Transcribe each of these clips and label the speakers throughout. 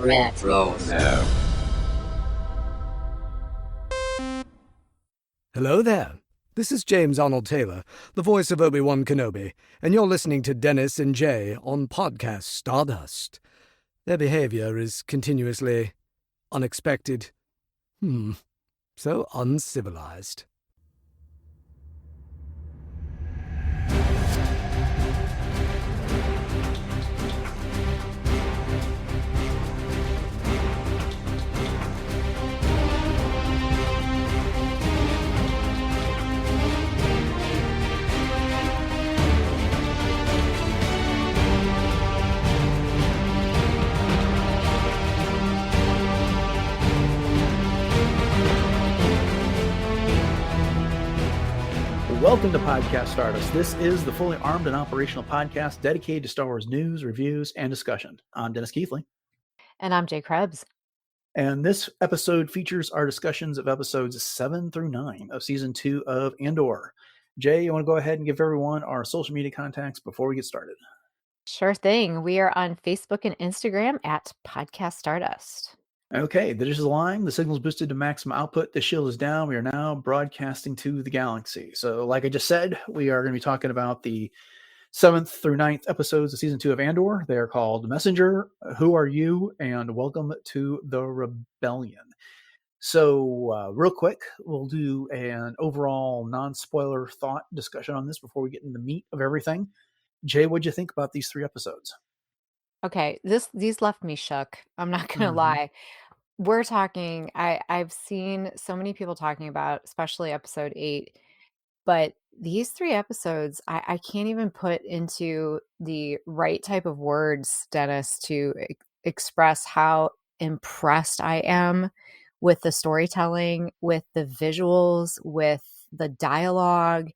Speaker 1: Retro.
Speaker 2: Hello there. This is James Arnold Taylor, the voice of Obi-Wan Kenobi, and you're listening to Dennis and Jay on Podcast Stardust. Their behavior is continuously unexpected. So uncivilized.
Speaker 3: Welcome to Podcast Stardust. This is the fully armed and operational podcast dedicated to Star Wars news, reviews, and discussion. I'm Dennis Keithley.
Speaker 4: And I'm Jay Krebs.
Speaker 3: And this episode features our discussions of episodes 7 through 9 of Season 2 of Andor. Jay, you want to go ahead and give everyone our social media contacts before we get started?
Speaker 4: Sure thing. We are on Facebook and Instagram at Podcast Stardust.
Speaker 3: Okay, the dish is aligned, the signal's boosted to maximum output, the shield is down, we are now broadcasting to the galaxy. So like I just said, we are going to be talking about the 7th through 9th episodes of Season 2 of Andor. They are called Messenger, Who Are You, and Welcome to the Rebellion. So real quick, we'll do an overall non-spoiler thought discussion on this before we get into the meat of everything. Jay, what'd you think about these 3 episodes?
Speaker 4: Okay, these left me shook. I'm not going to lie. We're talking, I've seen so many people talking about, especially episode 8, but these 3 episodes, I can't even put into the right type of words, Dennis, to express how impressed I am with the storytelling, with the visuals, with the dialogue,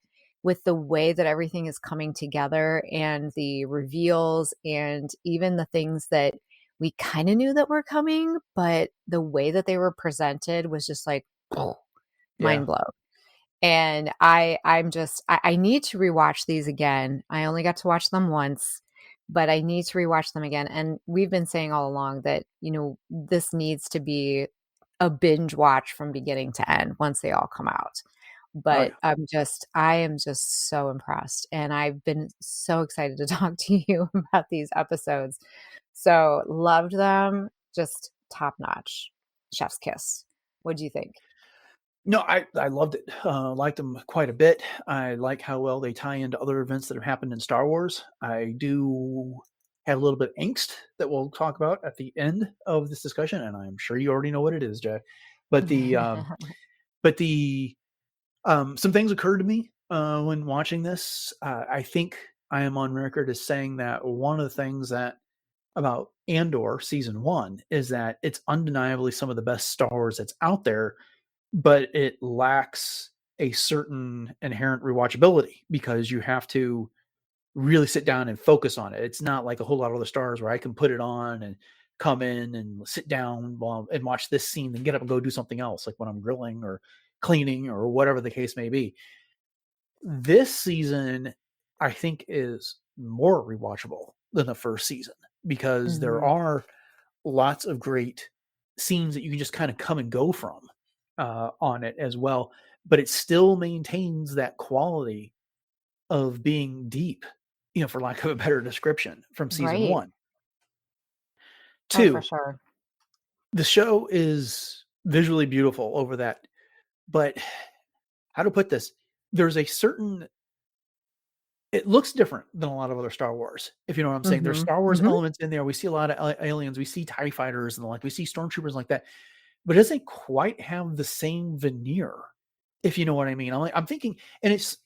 Speaker 4: with the way that everything is coming together and the reveals and even the things that we kind of knew that were coming, but the way that they were presented was just like mind blown. And I need to rewatch these again. I only got to watch them once, but I need to rewatch them again. And we've been saying all along that, this needs to be a binge watch from beginning to end once they all come out. But I am just so impressed. And I've been so excited to talk to you about these episodes. So loved them, just top notch. Chef's kiss. What do you think?
Speaker 3: No, I loved it. Liked them quite a bit. I like how well they tie into other events that have happened in Star Wars. I do have a little bit of angst that we'll talk about at the end of this discussion, and I'm sure you already know what it is, Jay. But some things occurred to me when watching this. I think I am on record as saying that one of the things that about Andor season 1 is that it's undeniably some of the best Star Wars that's out there, but it lacks a certain inherent rewatchability because you have to really sit down and focus on it. It's not like a whole lot of other Stars where I can put it on and come in and sit down and watch this scene and get up and go do something else, like when I'm grilling or cleaning or whatever the case may be. This season, I think, is more rewatchable than the first season because there are lots of great scenes that you can just kind of come and go from on it as well. But it still maintains that quality of being deep, for lack of a better description, from season 1. 2,
Speaker 4: for sure.
Speaker 3: The show is visually beautiful over that. But how to put this? There's a certain... It looks different than a lot of other Star Wars, if you know what I'm saying. There's Star Wars elements in there. We see a lot of aliens. We see TIE fighters and the like. We see stormtroopers like that. But it doesn't quite have the same veneer, if you know what I mean. I'm thinking, and it's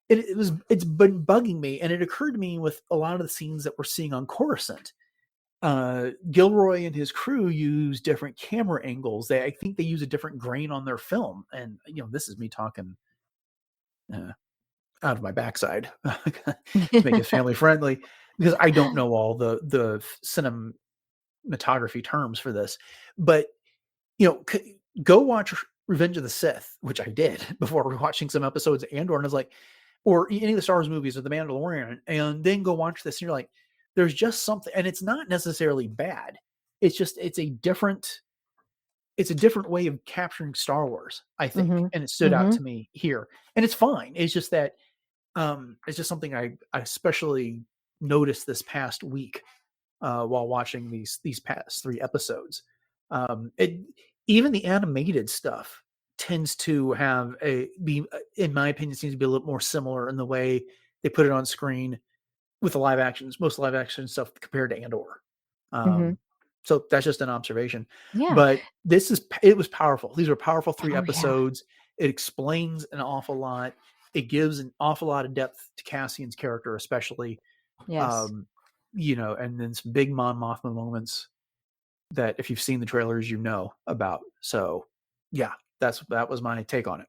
Speaker 3: been bugging me, and it occurred to me with a lot of the scenes that we're seeing on Coruscant. Gilroy and his crew use different camera angles. I think they use a different grain on their film. And, this is me talking out of my backside to make it family friendly, because I don't know all the cinematography terms for this. But, go watch Revenge of the Sith, which I did before rewatching some episodes of Andor, and I was like, or any of the Star Wars movies or The Mandalorian, and then go watch this, and you're like, there's just something, and it's not necessarily bad. it's a different way of capturing Star Wars, I think,
Speaker 4: Mhm.
Speaker 3: and it stood out
Speaker 4: Mhm.
Speaker 3: to me here, and it's fine. It's just that it's just something I especially noticed this past week while watching these past 3 episodes. It even the animated stuff tends to in my opinion, seems to be a little more similar in the way they put it on screen with the most live action stuff compared to Andor.
Speaker 4: Mhm.
Speaker 3: Um, so that's just an observation.
Speaker 4: Yeah.
Speaker 3: But it was powerful. These were powerful three
Speaker 4: Oh, yeah.
Speaker 3: episodes. It explains an awful lot. It gives an awful lot of depth to Cassian's character, especially.
Speaker 4: Yes.
Speaker 3: Um, and then some big Mon Mothma moments that if you've seen the trailers, you know about. So yeah, that was my take on it.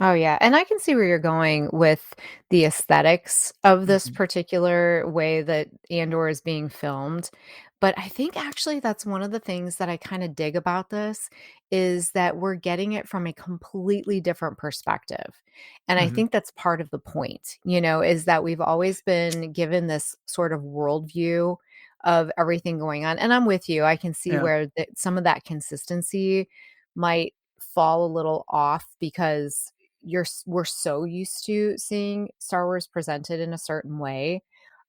Speaker 4: Oh, yeah, and I can see where you're going with the aesthetics of this
Speaker 3: Mhm.
Speaker 4: particular way that Andor is being filmed, but I think actually that's one of the things that I kinda dig about this, is that we're getting it from a completely different perspective, and I
Speaker 3: Mhm.
Speaker 4: think that's part of the point, is that we've always been given this sort of worldview of everything going on, and I'm with you, I can see
Speaker 3: Yeah.
Speaker 4: where some of that consistency might fall a little off because we're so used to seeing Star Wars presented in a certain way.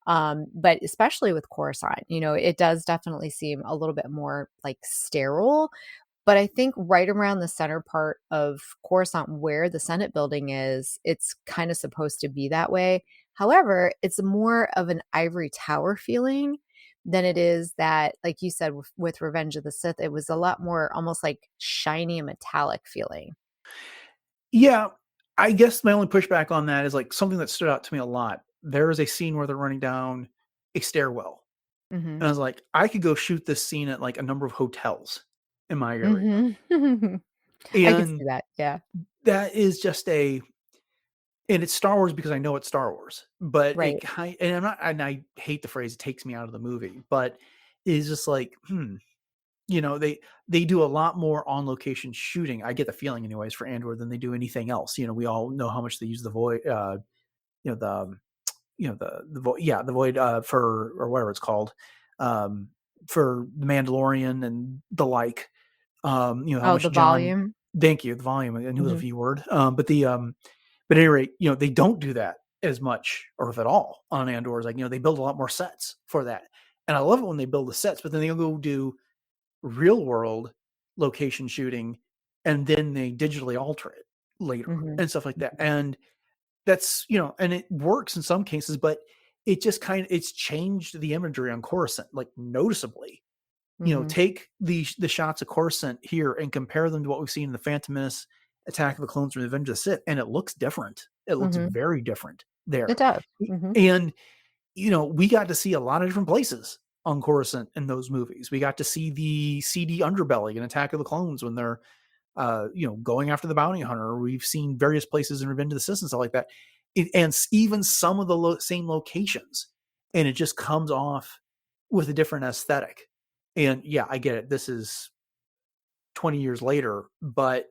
Speaker 4: But especially with Coruscant, it does definitely seem a little bit more like sterile. But I think right around the center part of Coruscant, where the Senate building is, it's kind of supposed to be that way. However, it's more of an ivory tower feeling than it is that, like you said, with Revenge of the Sith, it was a lot more almost like shiny and metallic feeling.
Speaker 3: Yeah, I guess my only pushback on that is like something that stood out to me a lot. There is a scene where they're running down a stairwell,
Speaker 4: Hmm.
Speaker 3: and I was like, I could go shoot this scene at like a number of hotels in my area,
Speaker 4: Mhm. I could
Speaker 3: and
Speaker 4: see that, yeah.
Speaker 3: that is just and it's Star Wars because I know it's Star Wars, but
Speaker 4: Right.
Speaker 3: and I hate the phrase "it takes me out of the movie," but it's just like, they do a lot more on location shooting. I get the feeling, anyways, for Andor than they do anything else. We all know how much they use the void, you know, the the void, yeah, the void for or whatever it's called, um, for the Mandalorian and the like. How
Speaker 4: Oh,
Speaker 3: much
Speaker 4: the
Speaker 3: John.
Speaker 4: volume?
Speaker 3: Thank you. The volume. I knew it was a
Speaker 4: Mhm,
Speaker 3: V word. But at any rate, they don't do that as much or if at all on Andor. Like, they build a lot more sets for that. And I love it when they build the sets, but then they'll go do real world location shooting and then they digitally alter it later
Speaker 4: mhm,
Speaker 3: and stuff like that.
Speaker 4: mhm,
Speaker 3: And that's, and it works in some cases, but it's changed the imagery on Coruscant like noticeably.
Speaker 4: mhm,
Speaker 3: Take the shots of Coruscant here and compare them to what we've seen in the Phantom Menace, Attack of the Clones, and Revenge of the Sith, and it looks different. It looks
Speaker 4: mhm.
Speaker 3: very different
Speaker 4: It
Speaker 3: there.
Speaker 4: does. Mhm,
Speaker 3: And we got to see a lot of different places on Coruscant in those movies. We got to see the seedy underbelly in Attack of the Clones when they're going after the bounty hunter. We've seen various places in Revenge of the Sith and stuff like that, and even some of the same locations, and it just comes off with a different aesthetic. And yeah, I get it. This is 20 years later, but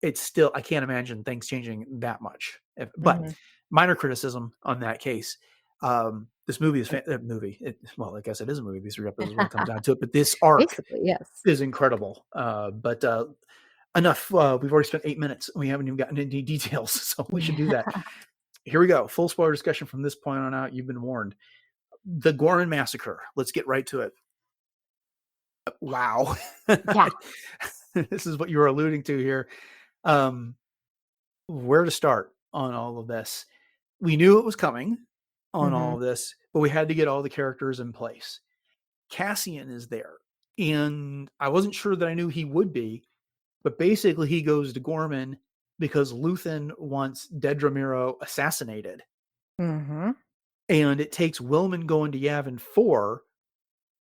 Speaker 3: it's still I can't imagine things changing that much. But
Speaker 4: mhm.
Speaker 3: minor criticism on that case. This movie is movie. Well, I guess it is a movie. These 3 episodes when it comes down to it, but this arc
Speaker 4: Basically, yes.
Speaker 3: is incredible. But enough. We've already spent 8 minutes. We haven't even gotten into any details, so we should do that. Here we go. Full spoiler discussion from this point on out. You've been warned. The Ghorman Massacre. Let's get right to it. Wow.
Speaker 4: Yeah.
Speaker 3: This is what you were alluding to here. Um, where to start on all of this? We knew it was coming on all
Speaker 4: Mhm,
Speaker 3: of this, but we had to get all the characters in place. Cassian is there, and I wasn't sure that I knew he would be, but basically he goes to Gorman because Luthen wants Dedra Meero assassinated,
Speaker 4: mhm,
Speaker 3: and it takes Willman going to Yavin 4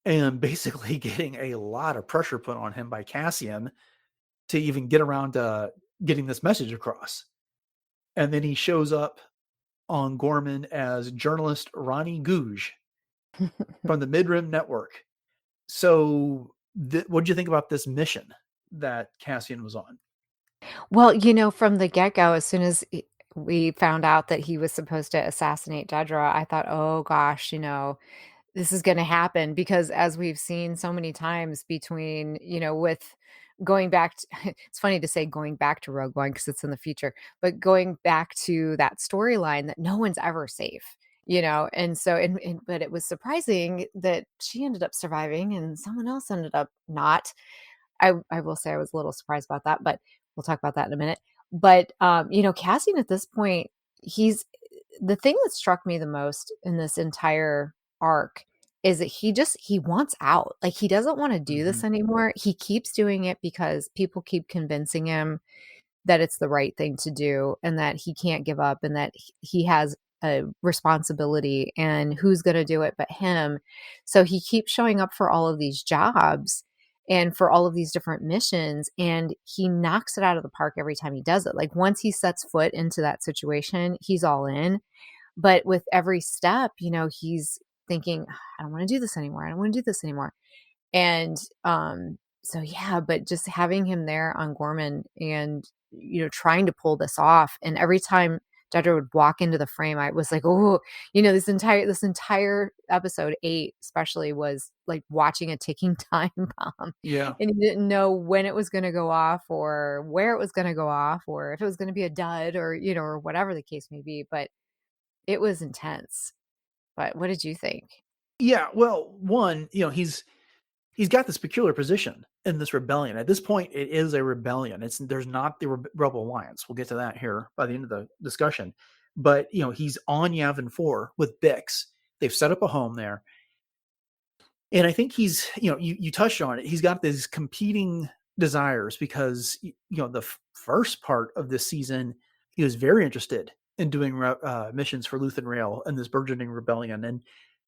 Speaker 3: and basically getting a lot of pressure put on him by Cassian to even get around to getting this message across. And then he shows up on Gorman as journalist Ronnie Gouge from the Midrim Network. So, what did you think about this mission that Cassian was on?
Speaker 4: Well, from the get-go, as soon as we found out that he was supposed to assassinate Dedra, I thought, "Oh gosh," this is going to happen, because as we've seen so many times between, with going back to, it's funny to say going back to Rogue One because it's in the future, but going back to that storyline that no one's ever safe, and so, but it was surprising that she ended up surviving and someone else ended up not. I will say I was a little surprised about that, but we'll talk about that in a minute. But, Cassian at this point, he's the thing that struck me the most in this entire arc is that he wants out. Like, he doesn't want to do this anymore. He keeps doing it because people keep convincing him that it's the right thing to do and that he can't give up and that he has a responsibility, and who's going to do it but him. So he keeps showing up for all of these jobs and for all of these different missions, and he knocks it out of the park every time he does it. Like, once he sets foot into that situation, he's all in. But with every step, he's thinking, I don't want to do this anymore. I don't want to do this anymore. And so yeah, but just having him there on Ghorman and trying to pull this off, and every time Dedra would walk into the frame, I was like, oh, this entire episode 8 especially was like watching a ticking time bomb.
Speaker 3: Yeah.
Speaker 4: And you didn't know when it was going to go off or where it was going to go off or if it was going to be a dud or or whatever the case may be, but it was intense. But what did you think?
Speaker 3: Yeah, well, one, he's got this peculiar position in this rebellion. At this point, it is a rebellion. There's not the Rebel Alliance. We'll get to that here by the end of the discussion. But he's on Yavin 4 with Bix. They've set up a home there, and I think he's you touched on it. He's got these competing desires because the first part of this season he was very interested in doing missions for Luthen Rail and this burgeoning rebellion, and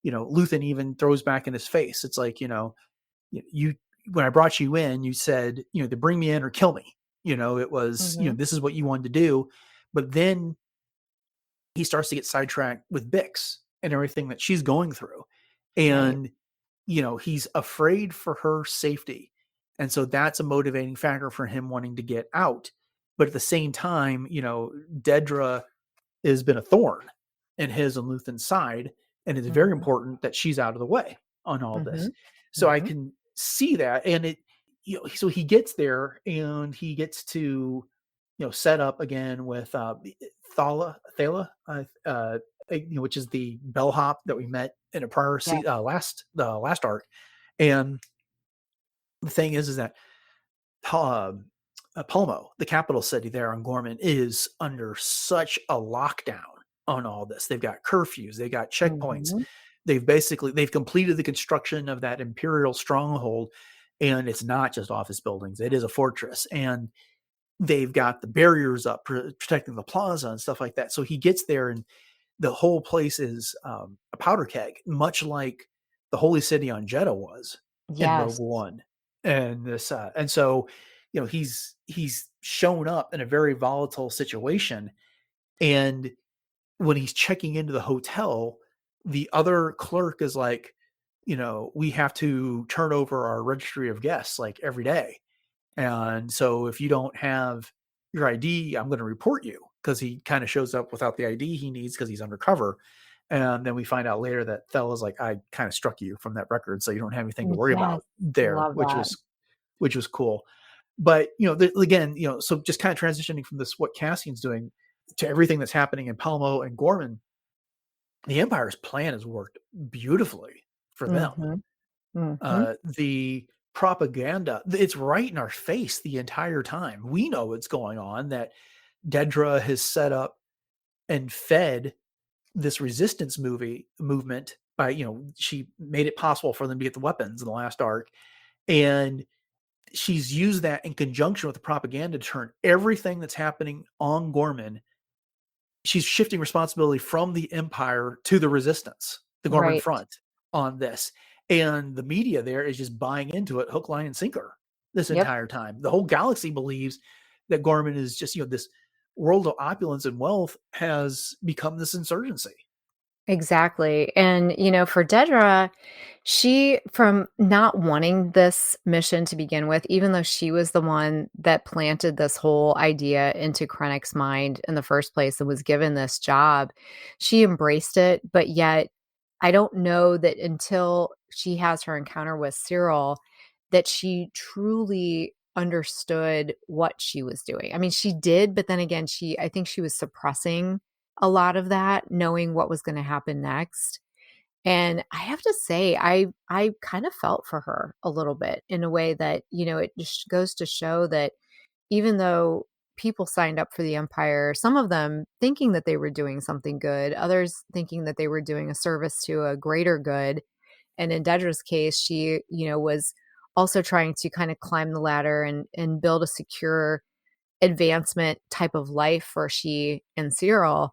Speaker 3: Luthen even throws back in his face. It's like you when I brought you in, you said, to bring me in or kill me. It was, this is what you wanted to do. But then he starts to get sidetracked with Bix and everything that she's going through. And, he's afraid for her safety. And so that's a motivating factor for him wanting to get out. But at the same time, Dedra has been a thorn in his and Luthen's side. And it's very important that she's out of the way on all this. So I can see that. And so he gets there and he gets to, set up again with Thala, which is the bellhop that we met in a prior last arc. And the thing is that Palmo, the capital city there on Ghorman, is under such a lockdown on all this. They've got curfews, they've got checkpoints. They've completed the construction of that Imperial stronghold, and it's not just office buildings. It is a fortress, and they've got the barriers up protecting the plaza and stuff like that. So he gets there and the whole place is a powder keg, much like the Holy City on Jeddah was in Rogue One. And this, and so, he's shown up in a very volatile situation. And when he's checking into the hotel, the other clerk is like, we have to turn over our registry of guests like every day. And so if you don't have your ID, I'm going to report you, because he kind of shows up without the ID he needs because he's undercover. And then we find out later that Thela's like, I kind of struck you from that record, so you don't have anything to worry about there, which was cool. But, again, so just kind of transitioning from this, what Cassian's doing, to everything that's happening in Palmo and Ghorman, the Empire's plan has worked beautifully for them. The propaganda, it's right in our face the entire time. We know what's going on, that Dedra has set up and fed this resistance movement by, she made it possible for them to get the weapons in the last arc. And she's used that in conjunction with the propaganda to turn everything that's happening on Ghorman. She's shifting responsibility from the Empire to the resistance, the Ghorman front on this. And the media there is just buying into it, hook, line, and sinker this entire time. The whole galaxy believes that Ghorman is just, this world of opulence and wealth has become this insurgency.
Speaker 4: Exactly. And, for Dedra, she, from not wanting this mission to begin with, even though she was the one that planted this whole idea into Krennic's mind in the first place and was given this job, she embraced it, but yet I don't know that until she has her encounter with Syril that she truly understood what she was doing. I mean, she did, but then again, I think she was suppressing a lot of that, knowing what was going to happen next. And I have to say, I kind of felt for her a little bit in a way that, it just goes to show that even though people signed up for the Empire, some of them thinking that they were doing something good, others thinking that they were doing a service to a greater good. And in Dedra's case, she, was also trying to kind of climb the ladder and build a secure advancement type of life for she and Syril.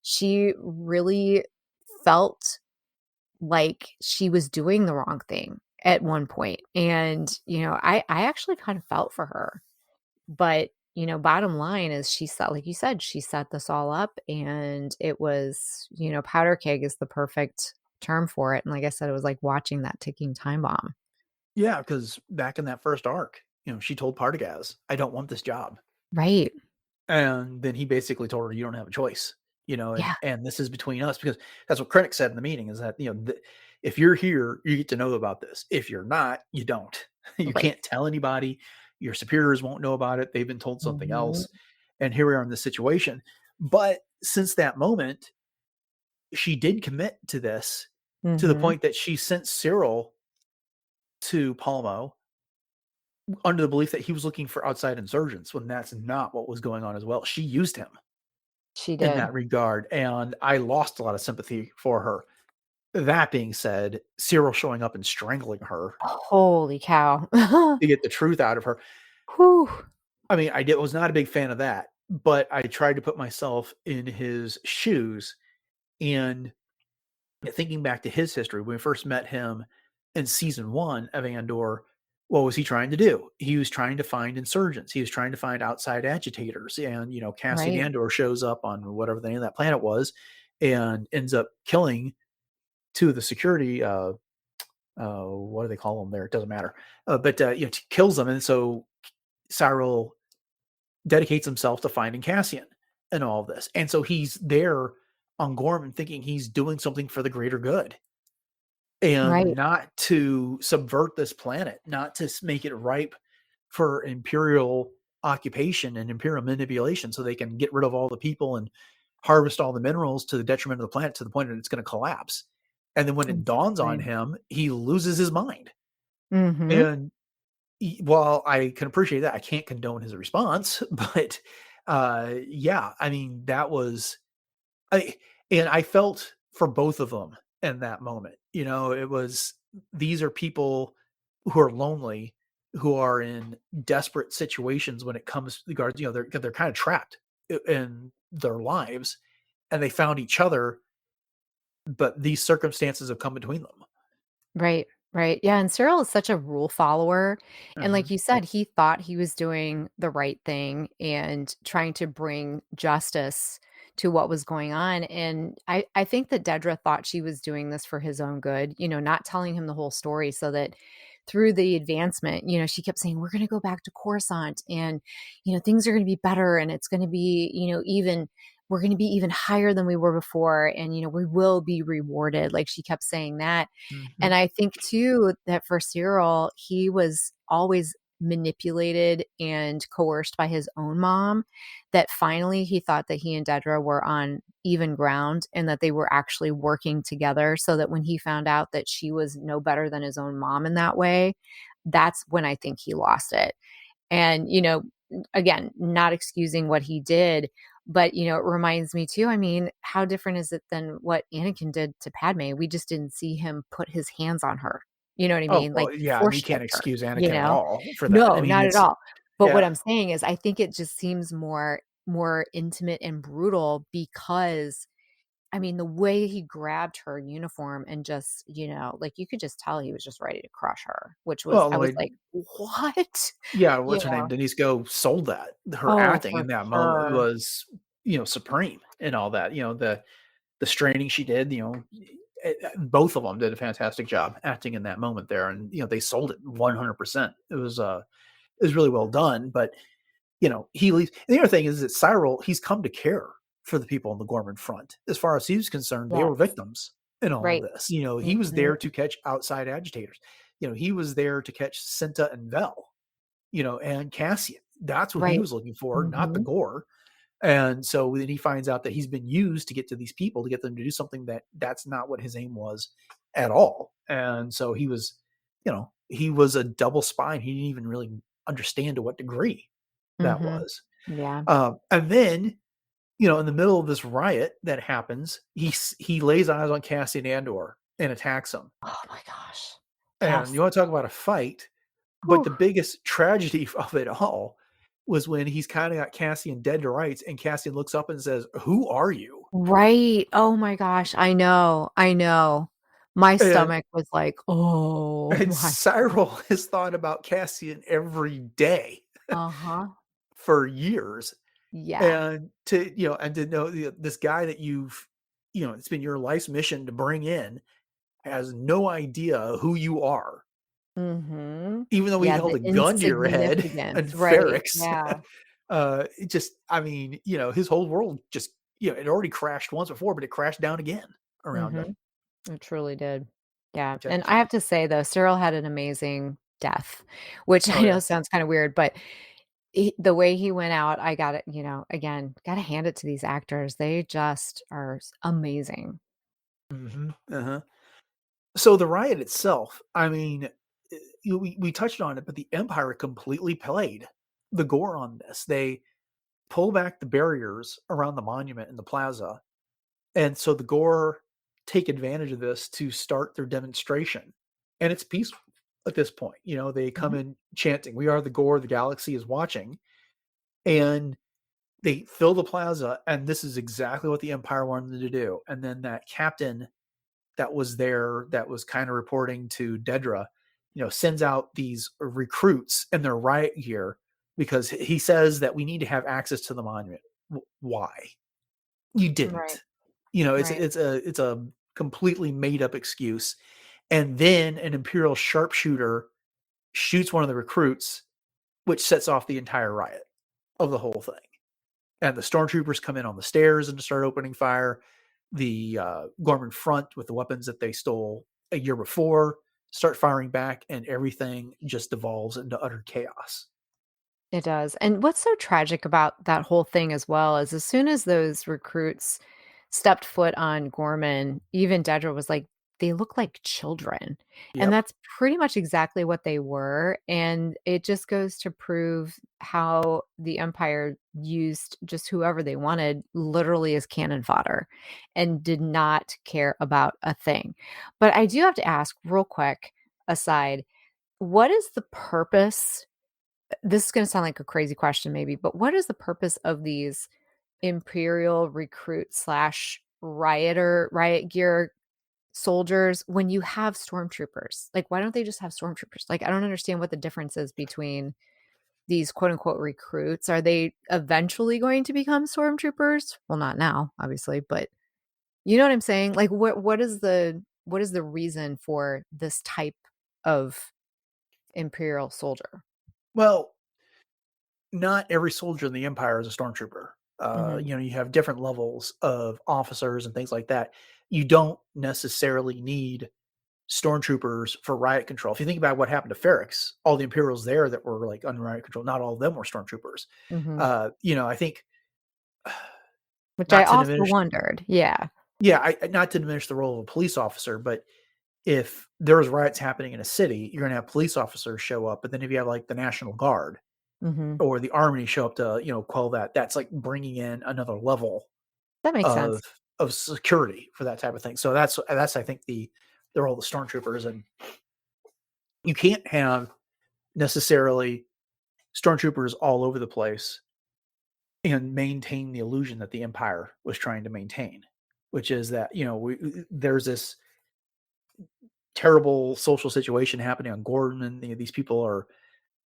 Speaker 4: She really felt like she was doing the wrong thing at one point. And, I actually kind of felt for her. But, bottom line is she set, like you said, she set this all up and it was, powder keg is the perfect term for it. And like I said, it was like watching that ticking time bomb.
Speaker 3: Yeah, because back in that first arc, she told Partagaz, "I don't want this job."
Speaker 4: Right.
Speaker 3: And then he basically told her, "You don't have a choice,"
Speaker 4: Yeah.
Speaker 3: and this is between us, because that's what Krennic said in the meeting, is that, if you're here, you get to know about this. If you're not, you don't. You
Speaker 4: Right.
Speaker 3: can't tell anybody. Your superiors won't know about it. They've been told something
Speaker 4: Mhm.
Speaker 3: else. And here we are in this situation. But since that moment, she did commit to this, to the
Speaker 4: Mhm.
Speaker 3: point that she sent Syril to Palmo under the belief that he was looking for outside insurgents, when that's not what was going on as well. She used him
Speaker 4: She
Speaker 3: in
Speaker 4: did.
Speaker 3: that regard, and I lost a lot of sympathy for her. That being said, Cyril showing up and strangling her
Speaker 4: Holy cow.
Speaker 3: to get the truth out of her.
Speaker 4: Whew.
Speaker 3: I mean, was not a big fan of that, but I tried to put myself in his shoes, and thinking back to his history, when we first met him in season 1 of Andor, what was he trying to do? He was trying to find insurgents. He was trying to find outside agitators. And, Cassian
Speaker 4: Right.
Speaker 3: Andor shows up on whatever the name of that planet was and ends up killing two of the security, what do they call them there? It doesn't matter. But kills them. And so Cyril dedicates himself to finding Cassian and all of this. And so he's there on Ghorman thinking he's doing something for the greater good, and
Speaker 4: Right.
Speaker 3: not to subvert this planet, not to make it ripe for imperial occupation and imperial manipulation, so they can get rid of all the people and harvest all the minerals to the detriment of the planet, to the point that it's going to collapse. And then when it dawns on
Speaker 4: Exactly.
Speaker 3: him, he loses his mind.
Speaker 4: Mhm.
Speaker 3: And while I can appreciate that, I can't condone his response. But yeah, I mean, that was, I and I felt for both of them in that moment. It was, these are people who are lonely, who are in desperate situations when it comes to regards, they're kind of trapped in their lives, and they found each other, but these circumstances have come between them.
Speaker 4: Right, right. Yeah, and Cyril is such a rule follower, and like
Speaker 3: Mhm.
Speaker 4: you said, he thought he was doing the right thing and trying to bring justice to what was going on, and I think that Dedra thought she was doing this for his own good, not telling him the whole story so that through the advancement, she kept saying, "We're gonna go back to Coruscant, and, things are gonna be better, and it's gonna be, even we're gonna be even higher than we were before, and, we will be rewarded." Like, she kept saying that, and
Speaker 3: Mhm.
Speaker 4: I think too that for Cyril, he was always manipulated and coerced by his own mom, that finally he thought that he and Dedra were on even ground and that they were actually working together, so that when he found out that she was no better than his own mom in that way, that's when I think he lost it. And, again, not excusing what he did, but, it reminds me too, I mean, how different is it than what Anakin did to Padme? We just didn't see him put his hands on her. You know what I
Speaker 3: Oh,
Speaker 4: mean? Like
Speaker 3: well, yeah, and you
Speaker 4: force
Speaker 3: can't
Speaker 4: choked her,
Speaker 3: excuse
Speaker 4: you
Speaker 3: Anakin at
Speaker 4: know?
Speaker 3: all for that. I
Speaker 4: No,
Speaker 3: mean,
Speaker 4: not at
Speaker 3: it's,
Speaker 4: all. But what
Speaker 3: yeah.
Speaker 4: I'm saying is I think it just seems more intimate and brutal because I mean, the way he grabbed her uniform and just, like you could just tell he was just ready to crush her, which was
Speaker 3: Well,
Speaker 4: I was
Speaker 3: like,
Speaker 4: like, "What?"
Speaker 3: yeah,
Speaker 4: You
Speaker 3: what's her name?
Speaker 4: know?
Speaker 3: Denise Go sold that. Her
Speaker 4: Oh,
Speaker 3: acting
Speaker 4: for
Speaker 3: in that moment
Speaker 4: sure.
Speaker 3: was, supreme and all that. The straining she did, both of them did a fantastic job acting in that moment there, and they sold it 100%. It was really well done. But he leaves. And the other thing is that Cyril, he's come to care for the people on the Gorman front. As far as he was concerned, they were
Speaker 4: Yes.
Speaker 3: victims. in all
Speaker 4: Right.
Speaker 3: this. You know, he was
Speaker 4: Mhm.
Speaker 3: there to catch outside agitators. You know, he was there to catch Cinta and Vel, you know, and Cassian. That's what he
Speaker 4: Right.
Speaker 3: was looking for, not the
Speaker 4: Mhm.
Speaker 3: gore. And so then he finds out that he's been used to get to these people, to get them to do something that's not what his aim was at all. And so he was, you know, he was a double spy, and he didn't even really understand to what degree that
Speaker 4: Mhm.
Speaker 3: was.
Speaker 4: Yeah.
Speaker 3: And then, you know, in the middle of this riot that happens, he lays eyes on Cassian Andor and attacks him.
Speaker 4: Oh my gosh.
Speaker 3: And
Speaker 4: Yes.
Speaker 3: you want to talk about a fight, but
Speaker 4: Whew.
Speaker 3: the biggest tragedy of it all was when he's kind of got Cassian dead to rights, and Cassian looks up and says, "Who are you?"
Speaker 4: Right. Oh my gosh. I know. I know. My
Speaker 3: And
Speaker 4: stomach was like, "Oh
Speaker 3: and
Speaker 4: my."
Speaker 3: Cyril has thought about Cassian every day
Speaker 4: Uh-huh.
Speaker 3: for years.
Speaker 4: Yeah.
Speaker 3: And to know this guy that it's been your life's mission to bring in, has no idea who you are,
Speaker 4: Mhm.
Speaker 3: even though he
Speaker 4: Yeah,
Speaker 3: held
Speaker 4: the
Speaker 3: a gun to your head
Speaker 4: insignificance.
Speaker 3: and
Speaker 4: Right.
Speaker 3: Ferrex.
Speaker 4: Yeah.
Speaker 3: It just, I mean, his whole world just, it already crashed once before, but it crashed down again around him.
Speaker 4: Mhm. It truly did. Yeah,
Speaker 3: Which I
Speaker 4: and I have to say though, Cyril had an amazing death, which I
Speaker 3: Oh
Speaker 4: know
Speaker 3: yeah.
Speaker 4: sounds kinda weird, but the way he went out, I gotta, again, gotta hand it to these actors. They just are amazing.
Speaker 3: Uh-huh. So the riot itself, I mean, we touched on it, but the Empire completely played the gore on this. They pull back the barriers around the monument and the plaza, and so the Gore take advantage of this to start their demonstration. And it's peaceful at this point. They come
Speaker 4: Mhm.
Speaker 3: in chanting, "We are the Gore, the galaxy is watching." And they fill the plaza, and this is exactly what the Empire wanted to do. And then that captain that was there, that was kind of reporting to Dedra, sends out these recruits in their riot gear, because he says that we need to have access to the monument. Why? You
Speaker 4: Right,
Speaker 3: didn't. It's
Speaker 4: right.
Speaker 3: it's a completely made up excuse. And then an Imperial sharpshooter shoots one of the recruits, which sets off the entire riot of the whole thing. And the stormtroopers come in on the stairs and start opening fire. The Ghorman front, with the weapons that they stole a year before, start firing back, and everything just devolves into utter chaos.
Speaker 4: It does, and what's so tragic about that whole thing as well is as soon as those recruits stepped foot on Gorman, even Dedra was like, "They look like children," and
Speaker 3: Yep.
Speaker 4: that's pretty much exactly what they were, and it just goes to prove how the Empire used just whoever they wanted literally as cannon fodder and did not care about a thing. But I do have to ask real quick, aside, what is the purpose, this is gonna sound like a crazy question maybe, but what is the purpose of these Imperial recruit slash riot gear soldiers when you have stormtroopers? Like, why don't they just have stormtroopers? Like, I don't understand what the difference is between these quote unquote recruits. Are they eventually going to become stormtroopers? Well, not now, obviously, but you know what I'm saying? Like, what is the reason for this type of Imperial soldier?
Speaker 3: Well, not every soldier in the Empire is a stormtrooper.
Speaker 4: Mhm.
Speaker 3: You have different levels of officers and things like that. You don't necessarily need stormtroopers for riot control. If you think about what happened to Ferrex, all the Imperials there that were like under riot control, not all of them were stormtroopers.
Speaker 4: Mhm.
Speaker 3: I think,
Speaker 4: Which I
Speaker 3: not to
Speaker 4: also
Speaker 3: diminish,
Speaker 4: wondered. Yeah.
Speaker 3: yeah, not to diminish the role of a police officer, but if there's riots happening in a city, you're going to have police officers show up. But then if you have like the National Guard
Speaker 4: Mhm.
Speaker 3: or the Army show up to, quell that, that's like bringing in another level
Speaker 4: That makes
Speaker 3: of
Speaker 4: sense.
Speaker 3: security for that type of thing. So that's I think the role of the stormtroopers. And you can't have necessarily stormtroopers all over the place and maintain the illusion that the Empire was trying to maintain, which is that there's this terrible social situation happening on Gordon, and these people are,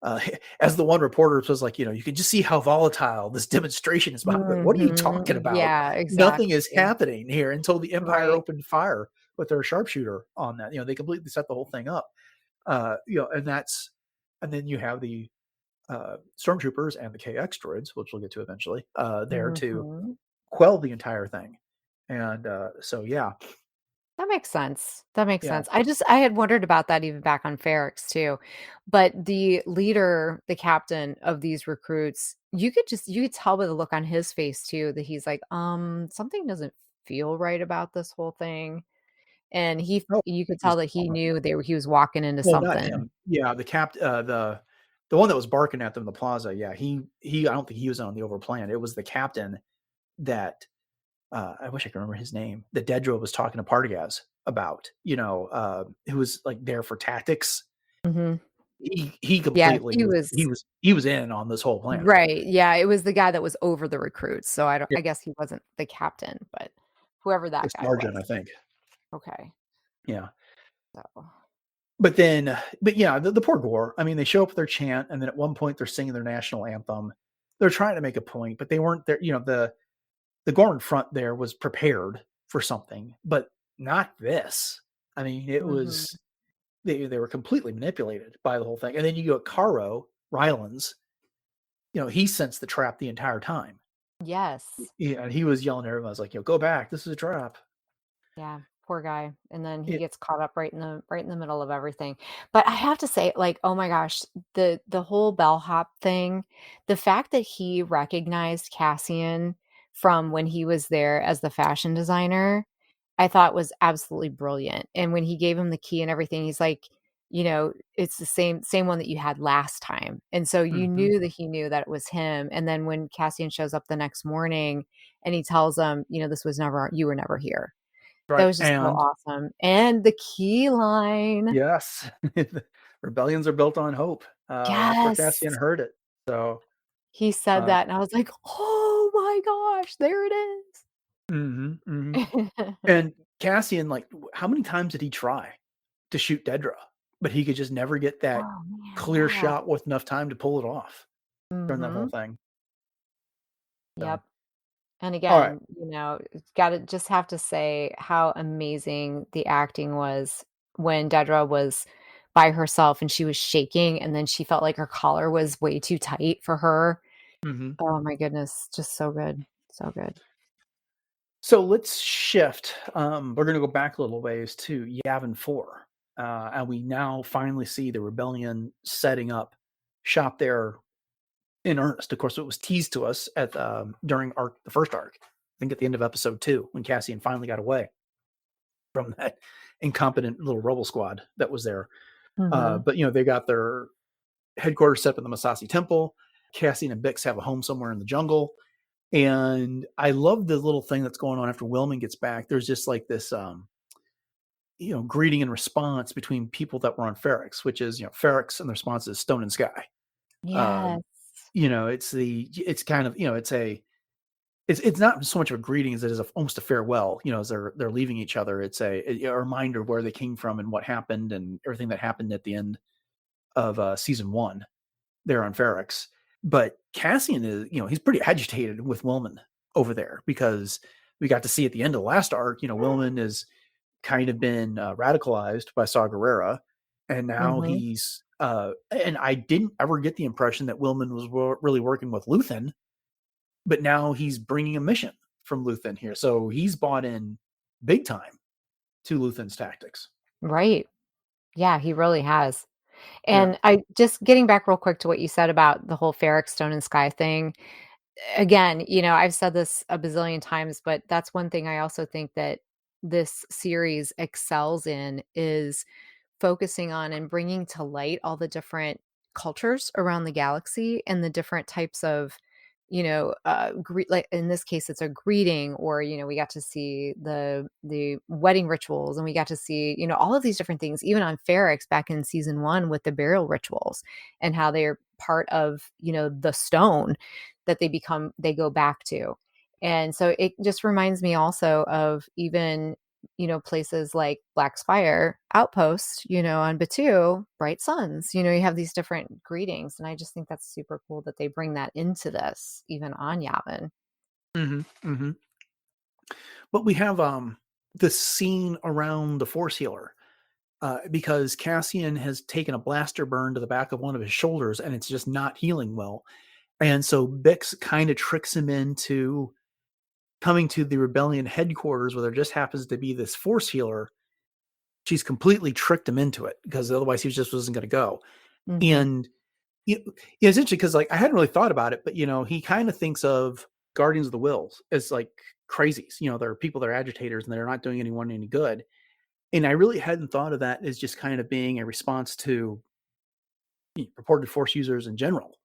Speaker 3: uh, as the one reporter was like, you can just see how volatile this demonstration is about. But what are you talking
Speaker 4: Mhm.
Speaker 3: about?
Speaker 4: Yeah,
Speaker 3: Nothing is
Speaker 4: exactly.
Speaker 3: happening here until the Empire
Speaker 4: Right.
Speaker 3: opened fire with their sharpshooter on that. They completely set the whole thing up. And then you have the stormtroopers and the KX droids, which we'll get to eventually, there to
Speaker 4: Mhm.
Speaker 3: quell the entire thing. And so, yeah.
Speaker 4: That makes sense. That makes
Speaker 3: Yeah.
Speaker 4: sense. I had wondered about that even back on Ferrex too. But the leader, the captain of these recruits, you could tell by the look on his face too that he's like, something doesn't feel right about this whole thing. And
Speaker 3: Oh,
Speaker 4: you could tell
Speaker 3: he's
Speaker 4: that he knew he was walking into
Speaker 3: well, not
Speaker 4: something.
Speaker 3: him. Yeah, the one that was barking at them in the plaza. Yeah, he. I don't think he was on the overplan. It was the captain that I wish I could remember his name. That Dedra was talking to Partagaz about. Who was like there for tactics.
Speaker 4: Mhm.
Speaker 3: He
Speaker 4: Yeah,
Speaker 3: completely
Speaker 4: he
Speaker 3: was.
Speaker 4: was
Speaker 3: He was in on this whole plan.
Speaker 4: right. Yeah, it was the guy that was over the recruits. So
Speaker 3: Yeah,
Speaker 4: I guess he wasn't the captain, but whoever
Speaker 3: the
Speaker 4: that guy
Speaker 3: sergeant,
Speaker 4: was.
Speaker 3: I think.
Speaker 4: Okay.
Speaker 3: Yeah.
Speaker 4: So
Speaker 3: But yeah, the poor Gore. I mean, they show up with their chant, and then at one point they're singing their national anthem. They're trying to make a point, but they weren't there. The Ghorman front there was prepared for something, but not this. I mean, it
Speaker 4: mhm.
Speaker 3: was they were completely manipulated by the whole thing. And then you go at Caro Rylands. He sensed the trap the entire time.
Speaker 4: Yes.
Speaker 3: Yeah, and he was yelling at everyone. I was like, go back. This is a trap.
Speaker 4: Yeah, poor guy, and then he
Speaker 3: It,
Speaker 4: gets caught up right in the middle of everything. But I have to say, like, oh my gosh, the whole bellhop thing, the fact that he recognized Cassian from when he was there as the fashion designer, I thought was absolutely brilliant. And when he gave him the key and everything, he's like, it's the same one that you had last time. And so you
Speaker 3: mhm.
Speaker 4: knew that he knew that it was him. And then when Cassian shows up the next morning and he tells him, you were never here. That
Speaker 3: Right.
Speaker 4: was just so
Speaker 3: And
Speaker 4: awesome, and the key line.
Speaker 3: yes, rebellions are built on hope. That's where
Speaker 4: Yes.
Speaker 3: Cassian heard it. So,
Speaker 4: He said
Speaker 3: uh,
Speaker 4: that, and I was like, "Oh my gosh, there it is."
Speaker 3: mhm, mhm. And Cassian, like, how many times did he try to shoot Dedra? But he could just never get that
Speaker 4: Oh, man,
Speaker 3: clear
Speaker 4: yeah.
Speaker 3: shot with enough time to pull it off during that whole
Speaker 4: Mhm.
Speaker 3: thing. So,
Speaker 4: Yep. And
Speaker 3: all right.
Speaker 4: again, gotta just have to say how amazing the acting was when Dedra was by herself and she was shaking, and then she felt like her collar was way too tight for her.
Speaker 3: Mhm.
Speaker 4: Oh my goodness, just so good, so good.
Speaker 3: So let's shift. We're going to go back a little ways to Yavin 4. And we now finally see the rebellion setting up shop there in earnest. Of course, it was teased to us at during the first arc. I think at the end of episode 2 when Cassian finally got away from that incompetent little rebel squad that was there.
Speaker 4: Mhm.
Speaker 3: But they got their headquarters set up in the Masasi Temple. Cassian and Bix have a home somewhere in the jungle. And I love the little thing that's going on after Wilman gets back. There's just like this, greeting and response between people that were on Ferrex, which is, Ferrex and the response is Stone and Sky. Um,
Speaker 4: Yes.
Speaker 3: it's kind of, it's not so much of a greeting as it is almost a farewell, as they're leaving each other. It's a reminder of where they came from and what happened and everything that happened at the end of season 1 there on Ferrex. But Cassian is, he's pretty agitated with Wilman over there because we got to see at the end of the last arc, Wilman has kind of been radicalized by Saw Gerrera, and now
Speaker 4: Mhm.
Speaker 3: he's and I didn't ever get the impression that Wilman was really working with Luthen, but now he's bringing a mission from Luthen here, so he's bought in big time to Luthen's tactics.
Speaker 4: Right. Yeah, he really has.
Speaker 3: Yeah.
Speaker 4: And I just getting back real quick to what you said about the whole Ferric Stone and Sky thing. Again, I've said this a bazillion times, but that's one thing I also think that this series excels in is focusing on and bringing to light all the different cultures around the galaxy and the different types of like in this case it's a greeting, or we got to see the wedding rituals, and we got to see all of these different things even on Ferrex back in season 1 with the burial rituals and how they're part of the stone that they go back to. And so it just reminds me also of even places like Black Spire Outpost, on Batu, Bright Suns, you have these different greetings. And I just think that's super cool that they bring that into this, even on Yavin.
Speaker 3: Hmm. Hmm. But we have the scene around the Force Healer because Cassian has taken a blaster burn to the back of one of his shoulders and it's just not healing well. And so Bix kind of tricks him into coming to the rebellion headquarters where there just happens to be this force healer, she's completely tricked him into it because otherwise he just wasn't going to go. And it's interesting because like I hadn't really thought about it, but he kind of thinks of Guardians of the Wills as like crazies. There are people that are agitators and they're not doing anyone any good. And I really hadn't thought of that as just kind of being a response to purported force users in general.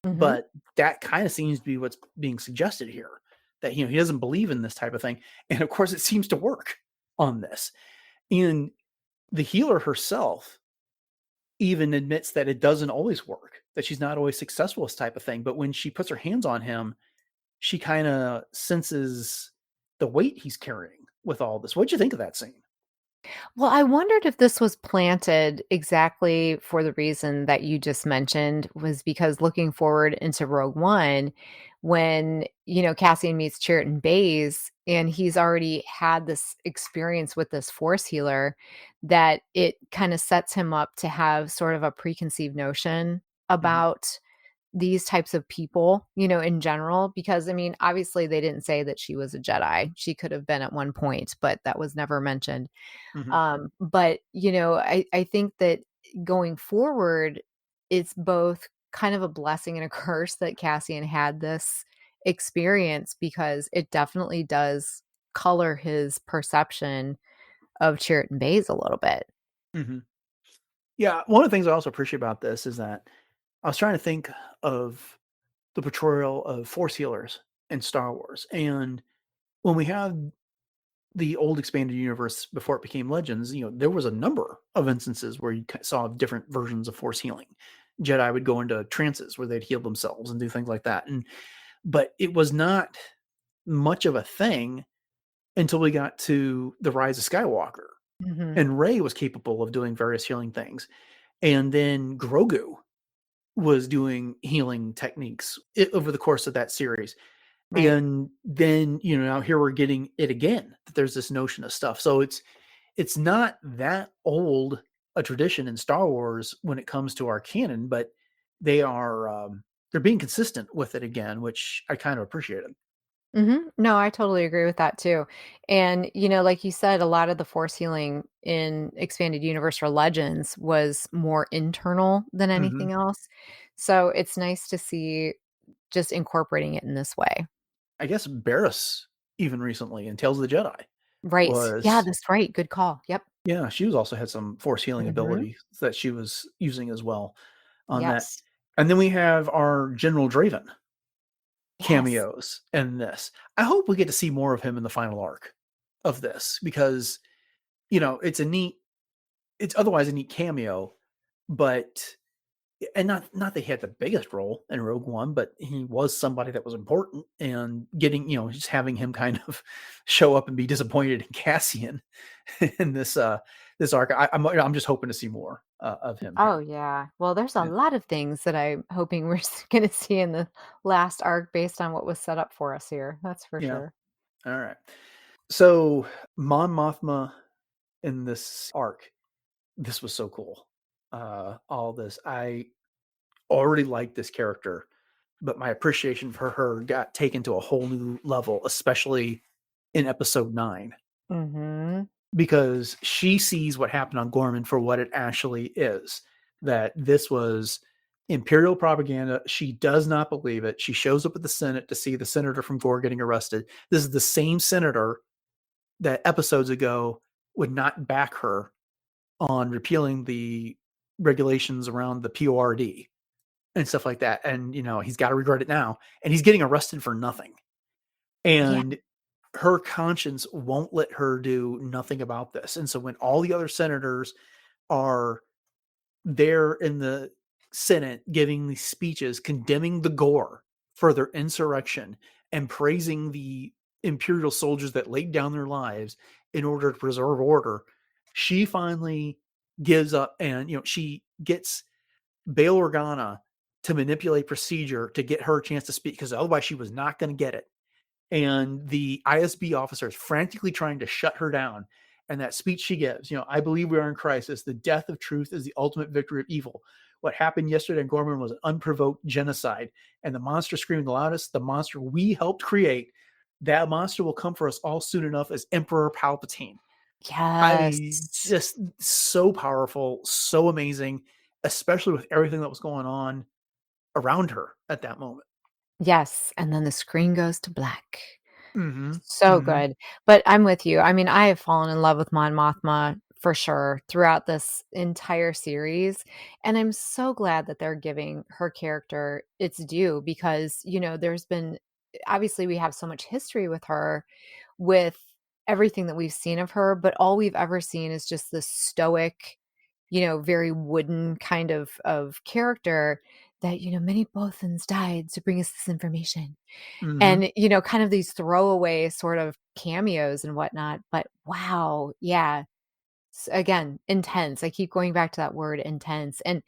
Speaker 3: But that kind of seems to be what's being suggested here, that he doesn't believe in this type of thing. And of course it seems to work on this. And the healer herself even admits that it doesn't always work, that she's not always successful, this type of thing. But when she puts her hands on him, she kind of senses the weight he's carrying with all this. What'd you think of that scene?
Speaker 4: Well, I wondered if this was planted exactly for the reason that you just mentioned, was because looking forward into Rogue One, when, Cassian meets Chirrut Baze and he's already had this experience with this force healer, that it kind of sets him up to have sort of a preconceived notion about these types of people, in general, because obviously they didn't say that she was a Jedi. She could have been at one point, but that was never mentioned. But I think that going forward, it's both kind of a blessing and a curse that Cassian had this experience, because it definitely does color his perception of Chirrut Baze a little bit.
Speaker 3: Yeah, one of the things I also appreciate about this is that I was trying to think of the portrayal of force healers in Star Wars. And when we had the old expanded universe before it became Legends, there was a number of instances where you saw different versions of force healing. Jedi would go into trances where they'd heal themselves and do things like that. But it was not much of a thing until we got to the Rise of Skywalker. And Rey was capable of doing various healing things. And then Grogu was doing healing techniques over the course of that series.
Speaker 4: Right.
Speaker 3: And then, now here we're getting it again, that there's this notion of stuff. So it's not that old a tradition in Star Wars when it comes to our canon, but they're being consistent with it again, which I kind of appreciated.
Speaker 4: No, I totally agree with that too. And, like you said, a lot of the force healing in Expanded Universe or Legends was more internal than anything else. So it's nice to see just incorporating it in this way.
Speaker 3: I guess Barriss, even recently in Tales of the Jedi,
Speaker 4: Right. Yeah,
Speaker 3: was,
Speaker 4: that's right. Good call. Yep.
Speaker 3: yeah, she was also had some force healing
Speaker 4: Mhm.
Speaker 3: ability that she was using as well on that.
Speaker 4: Yes.
Speaker 3: And then we have our General Draven
Speaker 4: Yes.
Speaker 3: cameos in this. I hope we get to see more of him in the final arc of this, because it's otherwise a neat cameo, but not that he had the biggest role in Rogue One, but he was somebody that was important, and getting, just having him kind of show up and be disappointed in Cassian in this arc. I'm just hoping to see more of him.
Speaker 4: Oh, yeah. Well, there's a
Speaker 3: Yeah.
Speaker 4: lot of things that I'm hoping we're going to see in the last arc based on what was set up for us here. That's for
Speaker 3: Yeah.
Speaker 4: sure.
Speaker 3: All right. So Mon Mothma in this arc, this was so cool. All this, I already liked this character, but my appreciation for her got taken to a whole new level, especially in episode 9, because she sees what happened on Ghorman for what it actually is, that this was Imperial propaganda. She does not believe it. She shows up at the Senate to see the senator from Gore getting arrested. This is the same senator that episodes ago would not back her on repealing the regulations around the PORD and stuff like that. And, he's got to regret it now. And he's getting arrested for nothing. And her conscience won't let her do nothing about this. And so when all the other senators are there in the Senate giving these speeches condemning the Gore for their insurrection and praising the Imperial soldiers that laid down their lives in order to preserve order, she finally gives up, and she gets Bail Organa to manipulate procedure to get her a chance to speak, because otherwise she was not going to get it. And the ISB officer is frantically trying to shut her down. And that speech she gives, I believe we are in crisis. The death of truth is the ultimate victory of evil. What happened yesterday in Ghorman was an unprovoked genocide. And the monster screaming the loudest, the monster we helped create, that monster will come for us all soon enough as Emperor Palpatine. I mean,
Speaker 4: Yes.
Speaker 3: just so powerful, so amazing, especially with everything that was going on around her at that moment.
Speaker 4: Yes, and then the screen goes to black.
Speaker 3: Mm-hmm.
Speaker 4: So
Speaker 3: Mm-hmm.
Speaker 4: good. But I'm with you. I mean, I have fallen in love with Mon Mothma for sure throughout this entire series, and I'm so glad that they're giving her character its due because, there's been obviously we have so much history with her with everything that we've seen of her, but all we've ever seen is just this stoic, very wooden kind of character that, many Bothans died to bring us this information.
Speaker 3: Mm-hmm.
Speaker 4: And, kind of these throwaway sort of cameos and whatnot, but wow, yeah. Again, intense. I keep going back to that word intense. And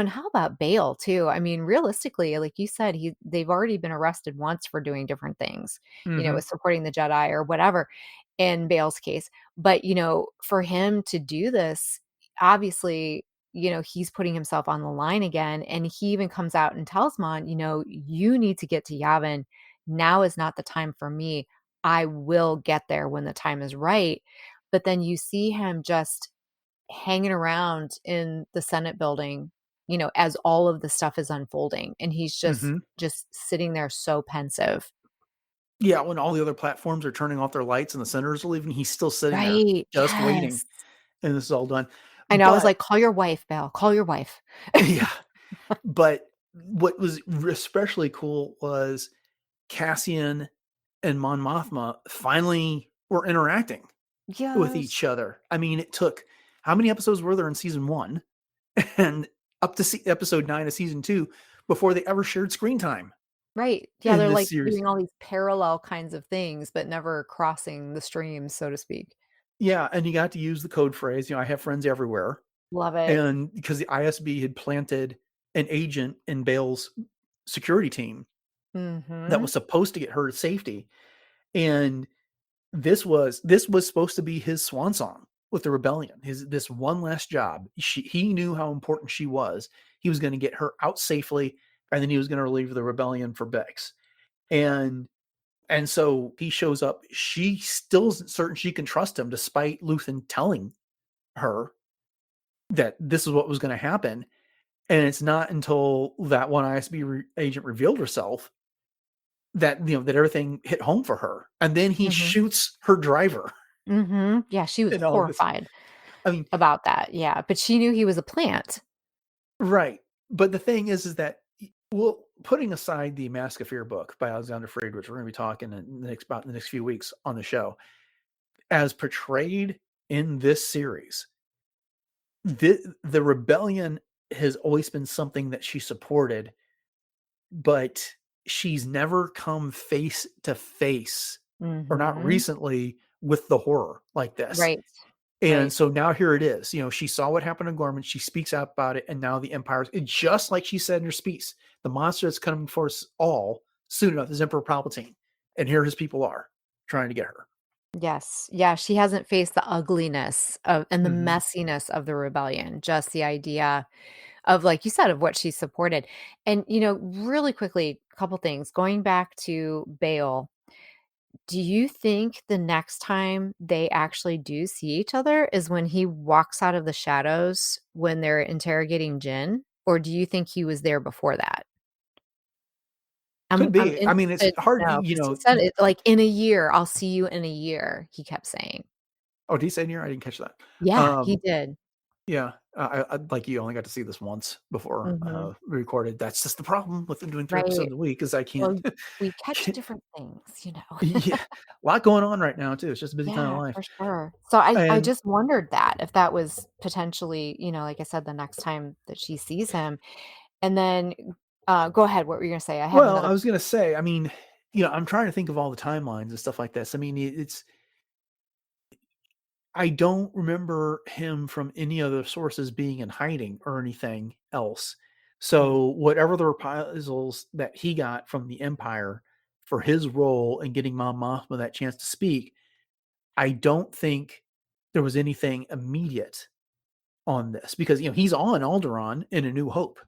Speaker 4: how about Bale too? I mean, realistically, like you said, they've already been arrested once for doing different things,
Speaker 3: Mm-hmm.
Speaker 4: with supporting the Jedi or whatever in Bale's case. But, for him to do this, obviously, he's putting himself on the line again. And he even comes out and tells Mon, you need to get to Yavin. Now is not the time for me. I will get there when the time is right. But then you see him just hanging around in the Senate building, as all of the stuff is unfolding, and he's just
Speaker 3: Mm-hmm.
Speaker 4: just sitting there so pensive.
Speaker 3: Yeah, when all the other platforms are turning off their lights and the senators are leaving, he's still sitting there
Speaker 4: Right,
Speaker 3: just waiting,
Speaker 4: yes.
Speaker 3: and this is all done.
Speaker 4: I know, I was
Speaker 3: But
Speaker 4: like, "Call your wife, Belle, call your wife."
Speaker 3: yeah, but what was especially cool was Cassian and Mon Mothma finally were interacting with
Speaker 4: Yes.
Speaker 3: each other. I mean, it took how many episodes were there in season 1 and up to episode 9 of season 2 before they ever shared screen time
Speaker 4: Right. Yeah,
Speaker 3: in
Speaker 4: they're,
Speaker 3: this
Speaker 4: like,
Speaker 3: series.
Speaker 4: doing all these parallel kinds of things, but never crossing the streams, so to speak.
Speaker 3: Yeah, and you got to use the code phrase, I have friends everywhere.
Speaker 4: Love it.
Speaker 3: And because the ISB had planted an agent in Bale's security team that
Speaker 4: Mhm.
Speaker 3: was supposed to get her to safety. And this was supposed to be his swan song with the rebellion. This one last job. He knew how important she was. He was going to get her out safely, and then he was going to relieve the rebellion for Bix. And so he shows up. She still isn't certain she can trust him, despite Luthen telling her that this is what was going to happen. And it's not until that one ISB agent revealed herself that that everything hit home for her. And then he
Speaker 4: Mhm.
Speaker 3: shoots her driver
Speaker 4: Mhm. Yeah, she was
Speaker 3: and all this.
Speaker 4: horrified
Speaker 3: I mean,
Speaker 4: about that, yeah, but she knew he was a plant.
Speaker 3: right. But the thing is that well, putting aside the Mask of Fear book by Alexander Friedrich, we're going to be talking in the next few weeks on the show, as portrayed in this series, the rebellion has always been something that she supported, but she's never come face to face, or not
Speaker 4: Mhm.
Speaker 3: recently, with the horror like this.
Speaker 4: Right.
Speaker 3: And
Speaker 4: Right.
Speaker 3: so now here it is. She saw what happened to Gorman. She speaks out about it, and now the Empire, just like she said in her speech, the monster that's coming for us all soon enough is Emperor Palpatine, and here his people are trying to get her.
Speaker 4: Yes. Yeah, she hasn't faced the ugliness of and the
Speaker 3: Hmm.
Speaker 4: messiness of the rebellion, just the idea of, like you said, of what she supported. And, really quickly, a couple things. Going back to Bale, do you think the next time they actually do see each other is when he walks out of the shadows when they're interrogating Jin? Or do you think he was there before that?
Speaker 3: Could
Speaker 4: I'm
Speaker 3: be. I mean, it's
Speaker 4: interested to
Speaker 3: hard.
Speaker 4: know because he said it like, "In a year, I'll see you in a year," he kept saying.
Speaker 3: Oh, did he say near? I didn't catch that.
Speaker 4: Yeah, he
Speaker 3: Um,
Speaker 4: did.
Speaker 3: yeah, I like you only got to see this once before
Speaker 4: Mhm.
Speaker 3: we recorded. That's just the problem with them doing 3 episodes
Speaker 4: Right.
Speaker 3: a week, is I can't.
Speaker 4: Well, we catch different things.
Speaker 3: Yeah, a lot going on right now too. It's just a busy time of
Speaker 4: Yeah,
Speaker 3: life.
Speaker 4: for sure. So I
Speaker 3: And
Speaker 4: just wondered that if that was potentially, like I said, the next time that she sees him. And then, go ahead, what were you gonna say? I have
Speaker 3: well,
Speaker 4: another.
Speaker 3: I was gonna say, I mean, I'm trying to think of all the timelines and stuff like this. I mean, it's I don't remember him from any other sources being in hiding or anything else.
Speaker 4: Mm,
Speaker 3: So whatever the reprisals that he got from the Empire for his role in getting Mon Mothma that chance to speak, I don't think there was anything immediate on this, because he's on Alderaan in A New Hope,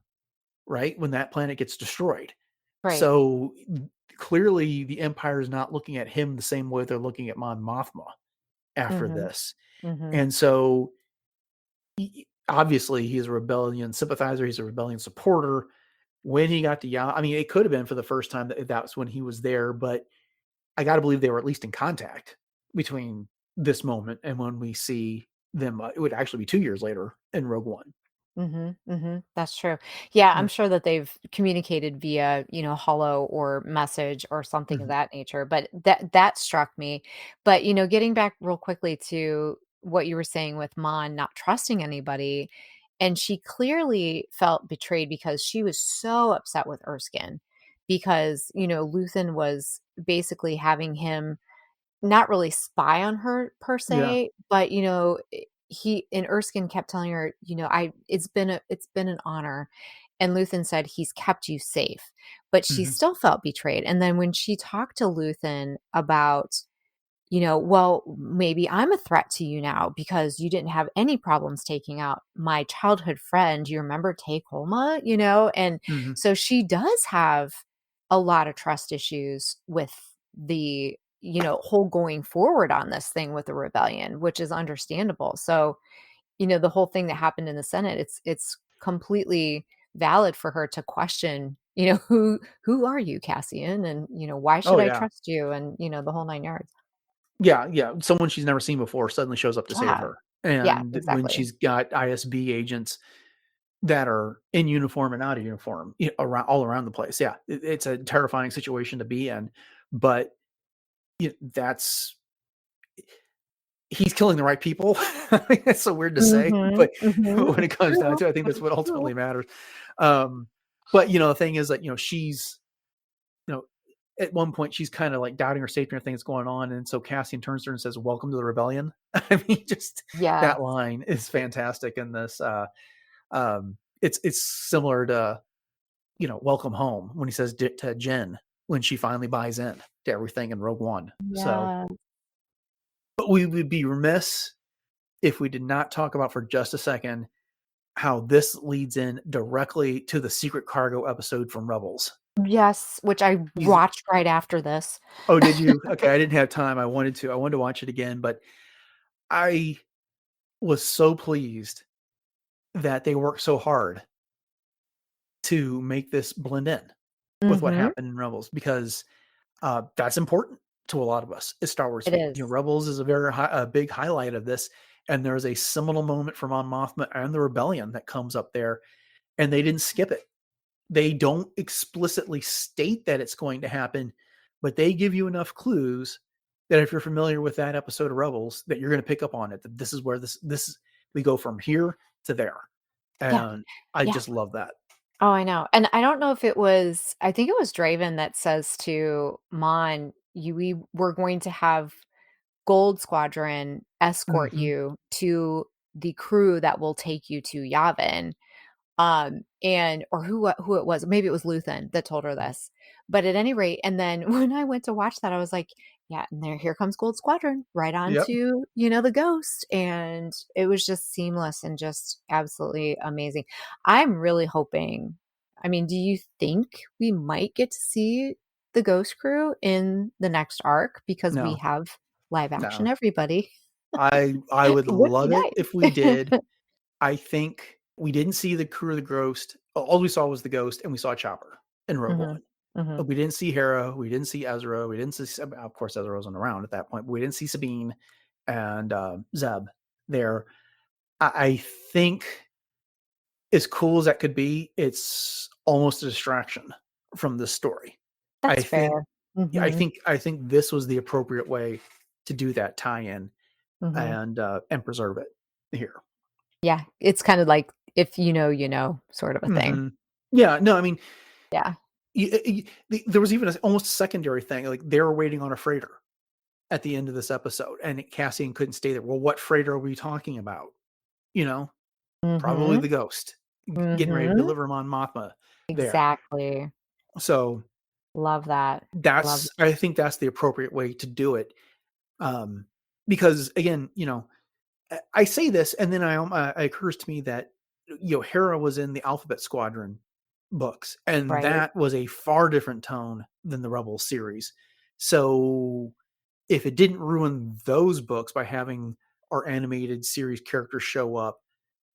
Speaker 3: right? When that planet gets destroyed.
Speaker 4: Right.
Speaker 3: So clearly the Empire is not looking at him the same way they're looking at Mon Mothma after
Speaker 4: Mhm.
Speaker 3: this.
Speaker 4: Mhm.
Speaker 3: And so obviously he's a rebellion sympathizer, he's a rebellion supporter. When he got to I mean, it could have been for the first time that's when he was there, but I got to believe they were at least in contact between this moment and when we see them. It would actually be 2 years later in Rogue One.
Speaker 4: Mhm, mhm, that's true. Yeah,
Speaker 3: Yeah.
Speaker 4: I'm sure that they've communicated via, holo or message or something of
Speaker 3: Mhm.
Speaker 4: that nature, but that struck me. But, getting back real quickly to what you were saying with Mon not trusting anybody, and she clearly felt betrayed because she was so upset with Erskine because, Luthen was basically having him not really spy on her per
Speaker 3: Yeah.
Speaker 4: se, but, he and Erskine kept telling her, it's been an honor, and Luthen said, "He's kept you safe," but she
Speaker 3: Mhm.
Speaker 4: still felt betrayed, and then when she talked to Luthen about, "Well, maybe I'm a threat to you now because you didn't have any problems taking out my childhood friend. You remember Take Holma?" And
Speaker 3: Mhm.
Speaker 4: so she does have a lot of trust issues with the, whole going forward on this thing with the rebellion, which is understandable. So, the whole thing that happened in the Senate, it's completely valid for her to question, who are you, Cassian? And, why should
Speaker 3: Oh
Speaker 4: I
Speaker 3: yeah.
Speaker 4: trust you? And, the whole 9 yards.
Speaker 3: Yeah, yeah. Someone she's never seen before suddenly shows up to save
Speaker 4: Yeah.
Speaker 3: her.
Speaker 4: Yeah,
Speaker 3: And when
Speaker 4: exactly.
Speaker 3: she's got ISB agents that are in uniform and out of uniform, around all around the place. Yeah, it's a terrifying situation to be in, but that's he's killing the right people. I mean, that's so weird to say,
Speaker 4: Mhm,
Speaker 3: but
Speaker 4: mhm.
Speaker 3: when it
Speaker 4: It's
Speaker 3: comes down
Speaker 4: true.
Speaker 3: to it, I think that's
Speaker 4: It's
Speaker 3: what
Speaker 4: true.
Speaker 3: ultimately matters. Um, but the thing is that she's you know at one point she's kind of like doubting her safety and everything that's going on, and so Cassian turns to her and says, "Welcome to the rebellion." I mean, just
Speaker 4: Yeah.
Speaker 3: that line is fantastic in this. It's similar to "Welcome home" when he says to Jen when she finally buys in to everything in Rogue One. So,
Speaker 4: Yeah.
Speaker 3: but we would be remiss if we did not talk about for just a second how this leads in directly to the secret cargo episode from Rebels.
Speaker 4: Yes, which I
Speaker 3: He's
Speaker 4: watched right after this.
Speaker 3: Oh, did you? Okay, I didn't have time. I wanted to watch it again, but I was so pleased that they worked so hard to make this blend in with what
Speaker 4: Mhm.
Speaker 3: happened in Rebels because that's important to a lot of us as Star Wars
Speaker 4: It
Speaker 3: fans.
Speaker 4: is.
Speaker 3: Rebels is a big highlight of this, and there's a seminal moment for Mon Mothma and the rebellion that comes up there, and they didn't skip it. They don't explicitly state that it's going to happen, but they give you enough clues that if you're familiar with that episode of Rebels, that you're going to pick up on it. That this is where we go from here to there,
Speaker 4: Yeah,
Speaker 3: and I
Speaker 4: yeah.
Speaker 3: just love that.
Speaker 4: Oh, I know, and I don't know if I think it was Draven that says to Mon, we're going to have Gold Squadron escort
Speaker 3: Hmm.
Speaker 4: you to the crew that will take you to Yavin." And or who it was, maybe it was Luthen that told her this. But at any rate, and then when I went to watch that, I was like, yeah, and here comes Gold Squadron right on
Speaker 3: Yep.
Speaker 4: to, the Ghost. And it was just seamless and just absolutely amazing. I'm really hoping, I mean, do you think we might get to see the Ghost crew in the next arc because we
Speaker 3: No.
Speaker 4: have live action
Speaker 3: No.
Speaker 4: everybody?
Speaker 3: I would
Speaker 4: It would be
Speaker 3: love it if we did.
Speaker 4: nice.
Speaker 3: I think we didn't see the crew of the Ghost. All we saw was the Ghost, and we saw Chopper in Rogue
Speaker 4: Hmm.
Speaker 3: One.
Speaker 4: Hmm.
Speaker 3: We didn't see Hera. We didn't see Ezra. We didn't see. Of course, Ezra wasn't around at that point. But we didn't see Sabine and Zeb there. I think, as cool as that could be, it's almost a distraction from this story. I
Speaker 4: That's
Speaker 3: think.
Speaker 4: fair. Mhm,
Speaker 3: I think this was the appropriate way to do that tie-in
Speaker 4: mhm.
Speaker 3: and preserve it here.
Speaker 4: Yeah, it's kinda like, if you know, sort of a thing.
Speaker 3: Hmm. Yeah. No. I mean,
Speaker 4: Yeah.
Speaker 3: there was even almost a secondary thing. Like they were waiting on a freighter at the end of this episode, and Cassian couldn't stay there. Well, what freighter are we talking about? You know, probably
Speaker 4: Mhm,
Speaker 3: the Ghost getting ready to
Speaker 4: mhm.
Speaker 3: deliver Mon Mothma there.
Speaker 4: Exactly.
Speaker 3: So
Speaker 4: Love that. Love
Speaker 3: I think that's the appropriate way to do it. Um, because again, I say this, and then it occurs to me that Hera was in the Alphabet Squadron books, and
Speaker 4: Right.
Speaker 3: that was a far different tone than the Rebels series. So if it didn't ruin those books by having our animated series characters show up,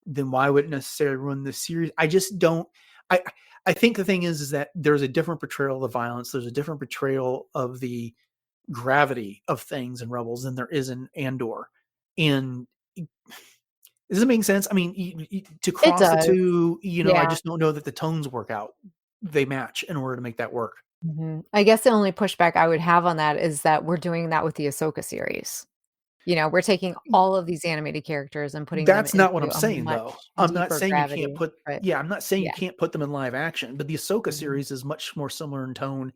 Speaker 3: then why would it necessarily ruin the series? I just don't. I I think the thing is that there's a different portrayal of the violence. There's a different portrayal of the gravity of things in Rebels than there is in Andor. And does it make sense? I mean, to
Speaker 4: It
Speaker 3: cross the
Speaker 4: does.
Speaker 3: two, I
Speaker 4: Yeah.
Speaker 3: just don't know that the tones work out. They match in order to make that work.
Speaker 4: I guess the only pushback I would have on that is that we're doing that with the Ahsoka series. We're taking all of these animated characters and putting them
Speaker 3: That's not what
Speaker 4: into
Speaker 3: I'm
Speaker 4: a
Speaker 3: saying, though.
Speaker 4: much
Speaker 3: I'm not
Speaker 4: deeper
Speaker 3: saying you can't
Speaker 4: gravity,
Speaker 3: put.
Speaker 4: but
Speaker 3: Yeah, I'm not saying you
Speaker 4: yeah.
Speaker 3: can't put them in live action, but the Ahsoka
Speaker 4: Mhm,
Speaker 3: series is much more similar in tone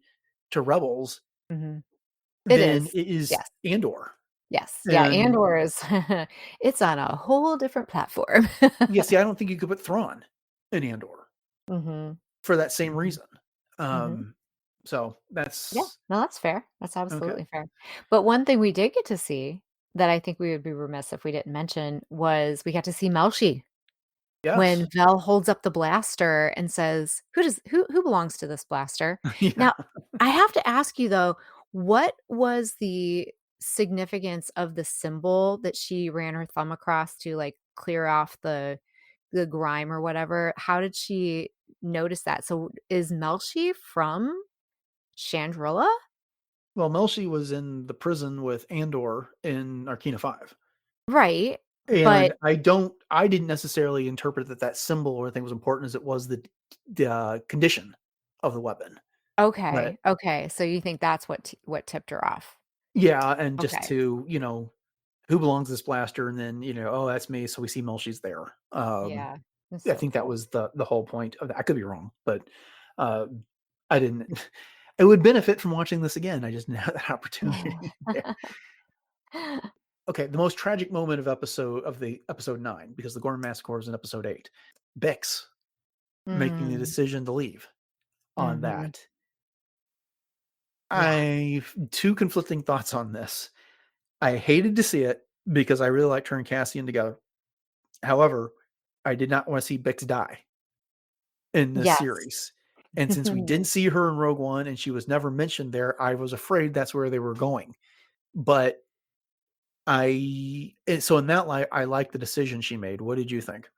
Speaker 3: to Rebels
Speaker 4: mhm. It
Speaker 3: than
Speaker 4: is.
Speaker 3: it is
Speaker 4: Yes,
Speaker 3: Andor.
Speaker 4: yes. Yeah,
Speaker 3: And
Speaker 4: Andor is it's on a whole different platform.
Speaker 3: yeah, see, I don't think you could put Thrawn in Andor
Speaker 4: Mhm,
Speaker 3: for that same
Speaker 4: mhm,
Speaker 3: reason.
Speaker 4: mhm.
Speaker 3: So
Speaker 4: Yeah,
Speaker 3: that's
Speaker 4: no, that's fair. That's
Speaker 3: okay.
Speaker 4: absolutely fair. But one thing we did get to see that I think we would be remiss if we didn't mention was we got to see Melshi. When
Speaker 3: Yes.
Speaker 4: Vel holds up the blaster and says, "Who belongs to this blaster?"
Speaker 3: Yeah.
Speaker 4: Now, I have to ask you though, what was the significance of the symbol that she ran her thumb across to, like, clear off the grime or whatever? How did she notice that? So, is Melshi from Chandrilla?
Speaker 3: Well, Melshi was in the prison with Andor in Arcana 5.
Speaker 4: Right,
Speaker 3: And
Speaker 4: but
Speaker 3: I didn't necessarily interpret that symbol or anything was important as it was the condition of the weapon. But
Speaker 4: okay, so you think that's what tipped her off.
Speaker 3: yeah, and just
Speaker 4: Okay,
Speaker 3: to, who belongs to this blaster, and then, oh, that's me, so we see Melshi's there.
Speaker 4: yeah, that's
Speaker 3: I
Speaker 4: so
Speaker 3: think that
Speaker 4: cool.
Speaker 3: was the whole point of that. I could be wrong, but uh, I didn't. It would benefit from watching this again. I just didn't have that opportunity there. Okay, the most tragic moment of the episode 9, because the Ghorman Massacre was in episode 8. Bix making the
Speaker 4: Mm,
Speaker 3: decision to leave on
Speaker 4: mhm.
Speaker 3: that.
Speaker 4: Yeah.
Speaker 3: I've two conflicting thoughts on this. I hated to see it because I really like her and Cassian together. However, I did not want to see Bix die in this
Speaker 4: Yes.
Speaker 3: series. And since we didn't see her in Rogue One and she was never mentioned there, I was afraid that's where they were going. But so in that light, I like the decision she made. What did you think?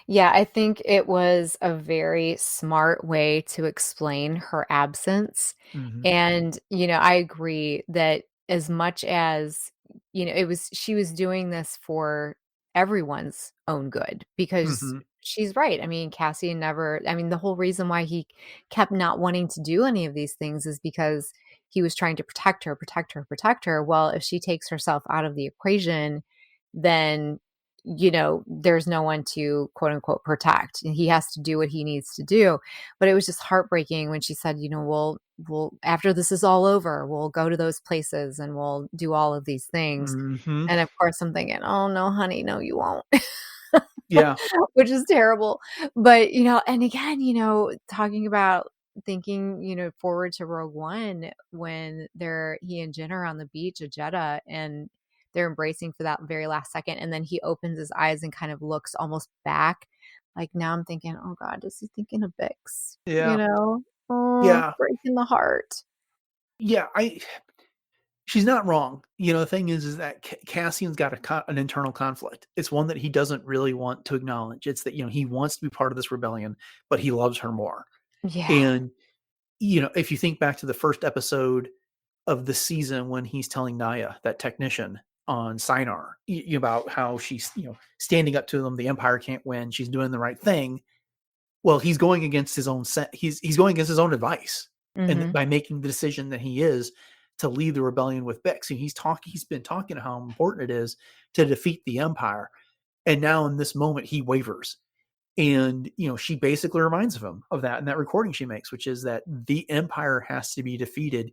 Speaker 4: Yeah, I think it was a very smart way to explain her absence,
Speaker 3: Mhm.
Speaker 4: and, I agree that as much as, it was she was doing this for everyone's own good because
Speaker 3: Mhm.
Speaker 4: she's right. I mean, Cassian never the whole reason why he kept not wanting to do any of these things is because he was trying to protect her, protect her, protect her. Well, if she takes herself out of the equation, then there's no one to quote unquote protect. And he has to do what he needs to do. But it was just heartbreaking when she said, we'll after this is all over, we'll go to those places and we'll do all of these things.
Speaker 3: Mhm.
Speaker 4: And of course I'm thinking, oh no, honey, no, you won't.
Speaker 3: Yeah.
Speaker 4: Which is terrible. But, and again, talking about thinking, forward to Rogue One when he and Jyn are on the beach at Jeddah and they're embracing for that very last second. And then he opens his eyes and kind of looks almost back. Like now I'm thinking, oh God, is he thinking of Bix?
Speaker 3: Yeah.
Speaker 4: Oh,
Speaker 3: Yeah.
Speaker 4: breaking the heart.
Speaker 3: Yeah, she's not wrong. The thing is that Cassian's got an internal conflict. It's one that he doesn't really want to acknowledge. It's that, he wants to be part of this rebellion, but he loves her more.
Speaker 4: Yeah.
Speaker 3: And, if you think back to the first episode of the season when he's telling Naya, that technician on Sinar, about how she's, standing up to them, the Empire can't win, she's doing the right thing. Well, he's going against his own he's going against his own advice, and
Speaker 4: Hmm.
Speaker 3: by making the decision that he is to lead the rebellion with Bix, and he's been talking how important it is to defeat the Empire, and now in this moment he wavers, and she basically reminds of him of that in that recording she makes, which is that the Empire has to be defeated.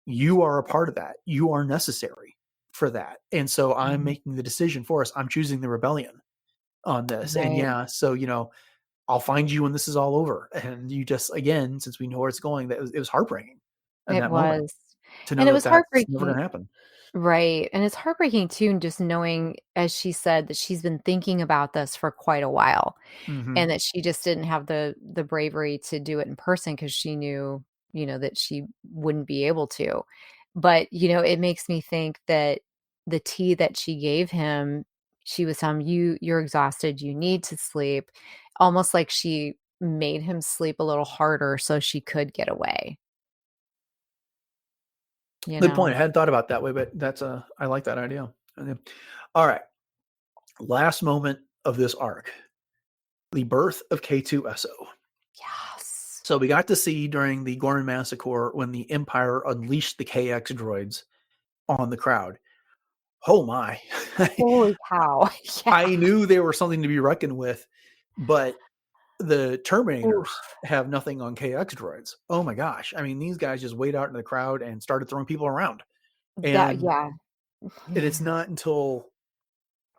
Speaker 3: You are a part of that. You are necessary for that, and so I'm
Speaker 4: Hmm.
Speaker 3: making the decision for us. I'm choosing the rebellion on this, and
Speaker 4: Right.
Speaker 3: yeah, so I'll find you when this is all over. And you just, again, since we know where it's going, it was heartbreaking in
Speaker 4: It
Speaker 3: that moment
Speaker 4: was.
Speaker 3: to
Speaker 4: And
Speaker 3: know
Speaker 4: it
Speaker 3: that
Speaker 4: was
Speaker 3: that's never going
Speaker 4: heartbreaking.
Speaker 3: to happen.
Speaker 4: Right. And it's heartbreaking too, just knowing, as she said, that she's been thinking about this for quite a while
Speaker 3: Mm-hmm.
Speaker 4: and that she just didn't have the bravery to do it in person because she knew, that she wouldn't be able to. But, it makes me think that the tea that she gave him, she was telling him, you're exhausted, you need to sleep, almost like she made him sleep a little harder so she could get away.
Speaker 3: Good point. I hadn't thought about that way, but I like that idea. All right. Last moment of this arc, the birth of K2SO.
Speaker 4: Yes.
Speaker 3: So we got to see during the Ghorman Massacre when the Empire unleashed the KX droids on the crowd. Oh my.
Speaker 4: Holy cow. Yeah.
Speaker 3: I knew they were something to be reckoned with, but the Terminators have nothing on KX droids. Oh my gosh. I mean, these guys just wade out in the crowd and started throwing people around. And
Speaker 4: Yeah.
Speaker 3: it's not until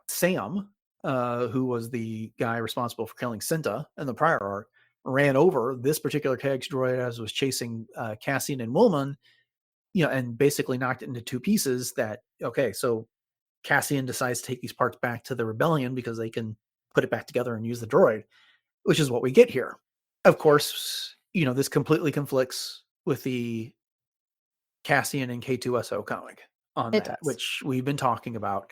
Speaker 3: Sam, who was the guy responsible for killing Cinta in the prior arc, ran over this particular KX droid as was chasing Cassian and Wilman, and basically knocked it into two pieces. That, okay, so Cassian decides to take these parts back to the rebellion because they can put it back together and use the droid, which is what we get here. Of course, this completely conflicts with the Cassian and K2SO comic on
Speaker 4: It
Speaker 3: that,
Speaker 4: does.
Speaker 3: which we've been talking about.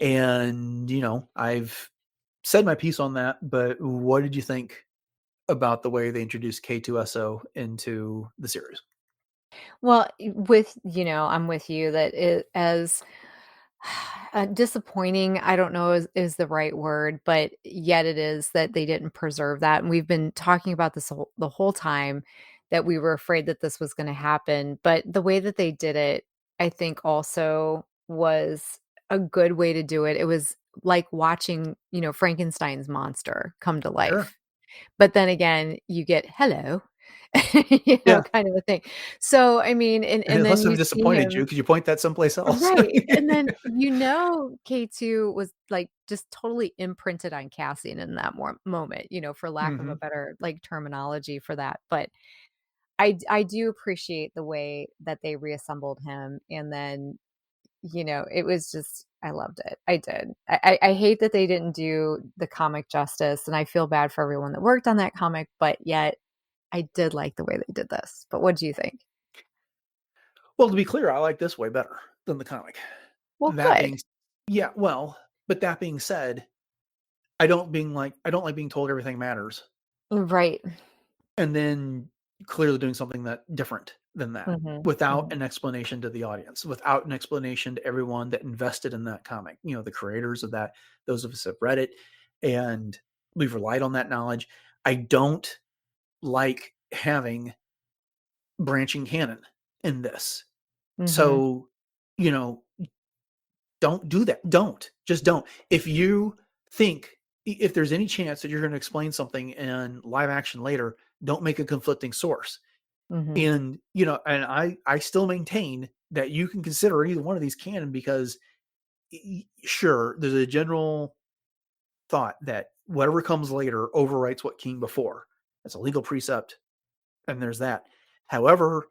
Speaker 3: And, I've said my piece on that, but what did you think about the way they introduced K2SO into the series?
Speaker 4: Well, I'm with you that it as disappointing, I don't know is the right word, but yet it is that they didn't preserve that. And we've been talking about this the whole time that we were afraid that this was going to happen. But the way that they did it, I think also was a good way to do it. It was like watching, Frankenstein's monster come to
Speaker 3: Sure.
Speaker 4: life. But then again, you get hello,
Speaker 3: Yeah.
Speaker 4: kind of a thing. So, I mean, and
Speaker 3: It
Speaker 4: then
Speaker 3: must have
Speaker 4: you see
Speaker 3: disappointed you.
Speaker 4: him.
Speaker 3: Could you point that someplace else?
Speaker 4: Right, and then, K2 was, like, just totally imprinted on Cassian in that moment, for lack of a
Speaker 3: Mhm.
Speaker 4: better, like, terminology for that, but I do appreciate the way that they reassembled him, and then, it was just I loved it. I did. I hate that they didn't do the comic justice, and I feel bad for everyone that worked on that comic, but yet I did like the way they did this. But what do you think?
Speaker 3: Well, to be clear, I like this way better than the comic.
Speaker 4: Well,
Speaker 3: That
Speaker 4: good.
Speaker 3: being Yeah, well, but that being said, I don't like being told everything matters,
Speaker 4: Right.
Speaker 3: and then clearly doing something that different than that
Speaker 4: Mhm,
Speaker 3: without
Speaker 4: mhm,
Speaker 3: an explanation to the audience, without an explanation to everyone that invested in that comic. The creators of that, those of us that read it, and we've relied on that knowledge. I don't like having branching canon in this.
Speaker 4: mhm,
Speaker 3: So, you know, don't do that. Just don't. If you think if there's any chance that you're going to explain something in live action later, don't make a conflicting source.
Speaker 4: mhm,
Speaker 3: And I still maintain that you can consider either one of these canon because sure, there's a general thought that whatever comes later overwrites what came before. That's a legal precept, and there's that. However,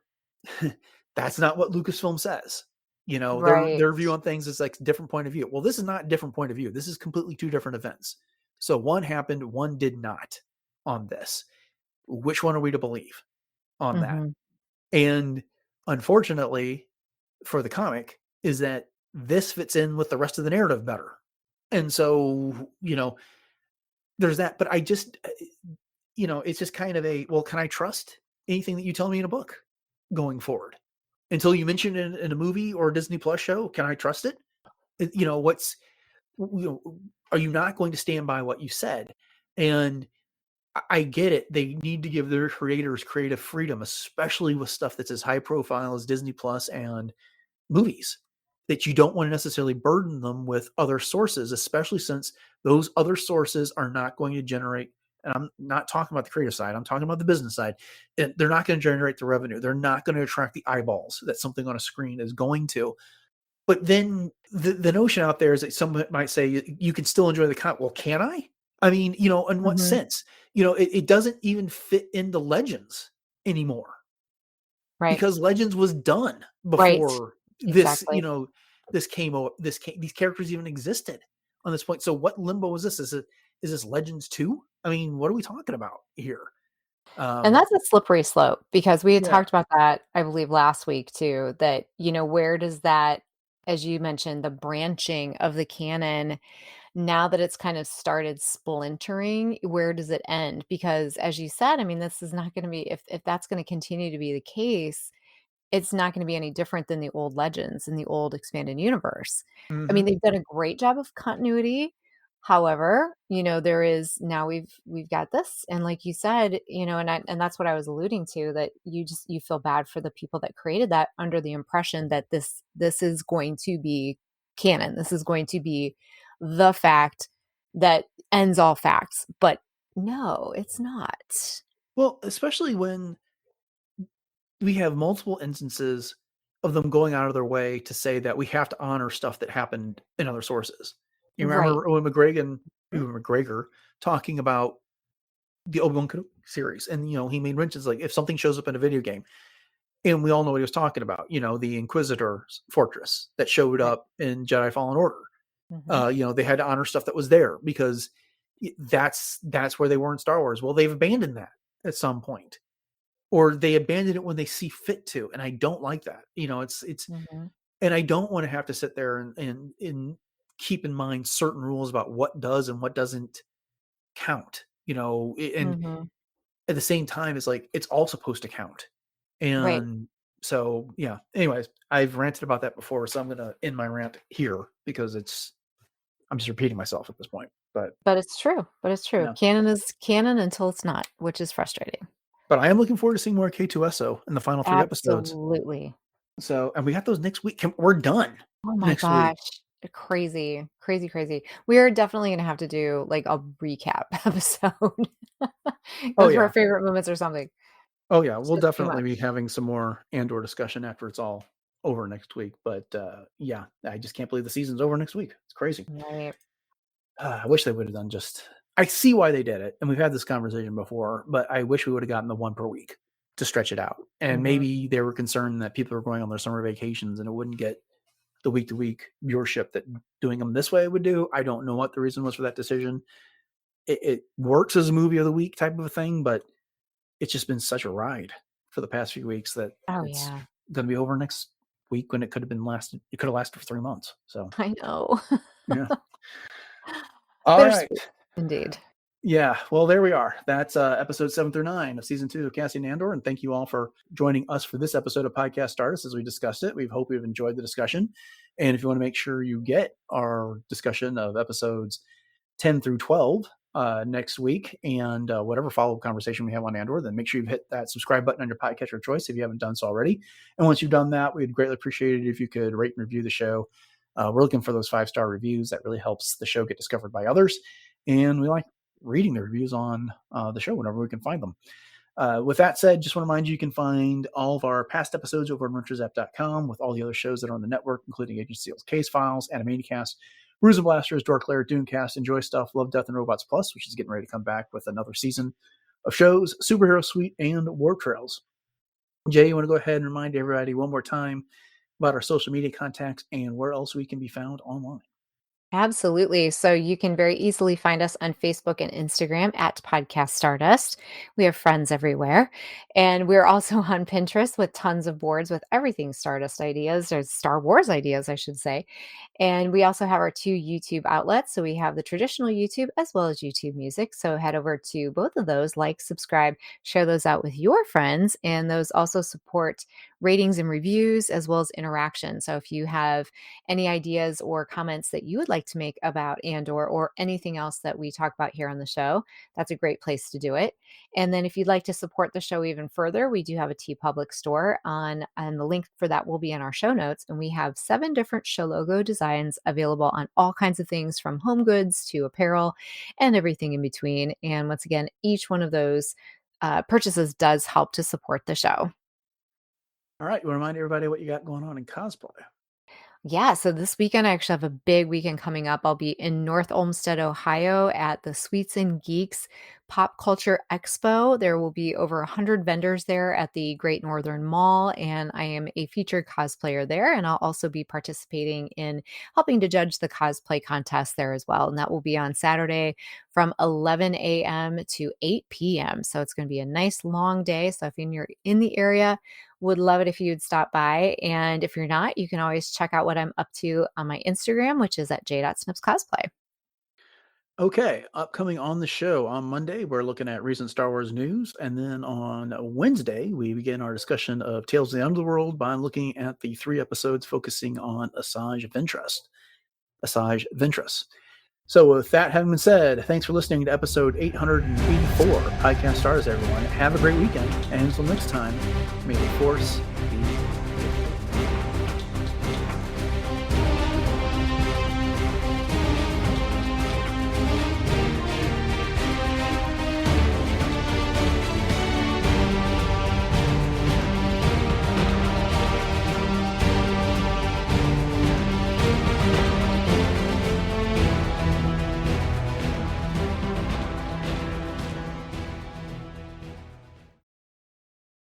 Speaker 3: that's not what Lucasfilm says.
Speaker 4: right.
Speaker 3: Their view on things is like a different point of view. Well, this is not a different point of view. This is completely two different events. So one happened, one did not on this. Which one are we to believe on that?
Speaker 4: Mhm,
Speaker 3: And unfortunately for the comic is that this fits in with the rest of the narrative better. And so, there's that. But I just, it's just kind of well, can I trust anything that you tell me in a book going forward? Until you mention it in a movie or a Disney Plus show, can I trust it? What's, are you not going to stand by what you said? And I get it. They need to give their creators creative freedom, especially with stuff that's as high profile as Disney Plus and movies, that you don't want to necessarily burden them with other sources, especially since those other sources are not going to generate. And I'm not talking about the creative side, I'm talking about the business side. And they're not going to generate the revenue. They're not going to attract the eyeballs that something on a screen is going to. But then the notion out there is that someone might say you can still enjoy the content. Well, can I? I mean, in what
Speaker 4: mhm,
Speaker 3: sense? It doesn't even fit into Legends anymore
Speaker 4: right,
Speaker 3: because Legends was done
Speaker 4: right,
Speaker 3: before this,
Speaker 4: exactly.
Speaker 3: these characters even existed on this point. So what limbo is this? Is this Legends 2? I mean, what are we talking about here?
Speaker 4: And that's a slippery slope, because we had
Speaker 3: Yeah.
Speaker 4: talked about that, I believe, last week too, that, where does that, as you mentioned, the branching of the canon, now that it's kind of started splintering, where does it end? Because as you said, I mean, this is not going to be, if that's going to continue to be the case, it's not going to be any different than the old Legends in the old expanded universe. I mean,
Speaker 3: Mhm.
Speaker 4: they've done a great job of continuity. However, there is now we've got this, and like you said, and that's what I was alluding to, that you feel bad for the people that created that under the impression that this is going to be canon. This is going to be the fact that ends all facts. But no, it's not.
Speaker 3: Well, especially when we have multiple instances of them going out of their way to say that we have to honor stuff that happened in other sources. You
Speaker 4: Right.
Speaker 3: remember Ewan McGregor talking about the Obi-Wan Kenobi series, and he made mentions like, if something shows up in a video game, and we all know what he was talking about. The Inquisitor's fortress that showed
Speaker 4: Right.
Speaker 3: up in Jedi Fallen Order.
Speaker 4: Mhm.
Speaker 3: They had to honor stuff that was there because that's where they were in Star Wars. Well, they've abandoned that at some point, or they abandon it when they see fit to, and I don't like that. It's
Speaker 4: Mhm.
Speaker 3: and I don't want to have to sit there and keep in mind certain rules about what does and what doesn't count. And
Speaker 4: Mhm.
Speaker 3: at the same time, it's like it's all supposed to count.
Speaker 4: Right.
Speaker 3: And so, yeah. Anyways, I've ranted about that before, so I'm gonna end my rant here because I'm just repeating myself at this point. But
Speaker 4: But it's true, but it's true.
Speaker 3: yeah,
Speaker 4: Canon is canon until it's not, which is frustrating.
Speaker 3: but I am looking forward to seeing more K2SO in the final 3 episodes.
Speaker 4: Absolutely.
Speaker 3: So, and we got those next week. We're done
Speaker 4: Oh my
Speaker 3: next week.
Speaker 4: gosh. Crazy, crazy, crazy. We are definitely gonna have to do, like, a recap episode.
Speaker 3: Oh
Speaker 4: Go through our
Speaker 3: yeah,
Speaker 4: favorite moments or something.
Speaker 3: oh yeah.
Speaker 4: It's
Speaker 3: We'll
Speaker 4: just too
Speaker 3: definitely be
Speaker 4: much.
Speaker 3: having some more Andor discussion after it's all over next week. But yeah, I just can't believe the season's over next week. It's crazy.
Speaker 4: Right.
Speaker 3: I wish they would have done just. I see why they did it, and we've had this conversation before, but I wish we would have gotten the one per week to stretch it out. And
Speaker 4: Mhm.
Speaker 3: maybe they were concerned that people were going on their summer vacations and it wouldn't get the week to week viewership that doing them this way would do. I don't know what the reason was for that decision. It works as a movie of the week type of a thing, but it's just been such a ride for the past few weeks that
Speaker 4: Oh,
Speaker 3: it's
Speaker 4: yeah.
Speaker 3: going to be over next week when it could have lasted. It could have lasted for 3 months. So
Speaker 4: I know.
Speaker 3: yeah. All right.
Speaker 4: Bittersweet, indeed.
Speaker 3: Yeah, well, there we are. That's episode 7 through 9 of season 2 of Cassian Andor. And thank you all for joining us for this episode of Podcast Stardust as we discussed it. We hope you've enjoyed the discussion. And if you want to make sure you get our discussion of episodes 10 through 12 next week and whatever follow-up conversation we have on Andor, then make sure you've hit that subscribe button on your podcatcher of choice if you haven't done so already. And once you've done that, we'd greatly appreciate it if you could rate and review the show. We're looking for those 5-star reviews. That really helps the show get discovered by others. And we like reading the reviews on the show whenever we can find them. With that said, just want to remind you can find all of our past episodes over at adventuresapp.com with all the other shows that are on the network, including Agent Steele's Case Files, Animaniacast, Bruiser Blasters, Dork Lair, Dooncast, Enjoy Stuff, Love, Death, and Robots Plus, which is getting ready to come back with another season of shows, Superhero Suite, and Warp Trails. Jay, you want to go ahead and remind everybody one more time about our social media contacts and where else we can be found online?
Speaker 4: Absolutely. So you can very easily find us on Facebook and Instagram at Podcast Stardust. We have friends everywhere. And we're also on Pinterest with tons of boards with everything Stardust ideas, or Star Wars ideas, I should say. And we also have our 2 YouTube outlets. So we have the traditional YouTube as well as YouTube Music. So head over to both of those, like, subscribe, share those out with your friends. And those also support ratings and reviews as well as interaction. So if you have any ideas or comments that you would like to make about Andor or anything else that we talk about here on the show, that's a great place to do it. And then if you'd like to support the show even further, we do have a TeePublic store and the link for that will be in our show notes. And we have 7 different show logo designs available on all kinds of things from home goods to apparel and everything in between. And once again, each one of those purchases does help to support the show.
Speaker 3: All right. You want to remind everybody what you got going on in cosplay?
Speaker 4: Yeah, so this weekend I actually have a big weekend coming up. I'll be in North Olmsted, Ohio at the Sweets and Geeks Pop Culture Expo. There will be over 100 vendors there at the Great Northern Mall, and I am a featured cosplayer there. And I'll also be participating in helping to judge the cosplay contest there as well. And that will be on Saturday from 11 a.m. to 8 p.m. So it's going to be a nice long day. So if you're in the area, would love it if you'd stop by. And if you're not, you can always check out what I'm up to on my Instagram, which is at j.snipscosplay.
Speaker 3: Okay, upcoming on the show on Monday, we're looking at recent Star Wars news. And then on Wednesday, we begin our discussion of Tales of the Underworld by looking at the 3 episodes focusing on Asajj Ventress. So with that having been said, thanks for listening to episode 884 Podcast Stardust, everyone. Have a great weekend. And until next time, may the Force be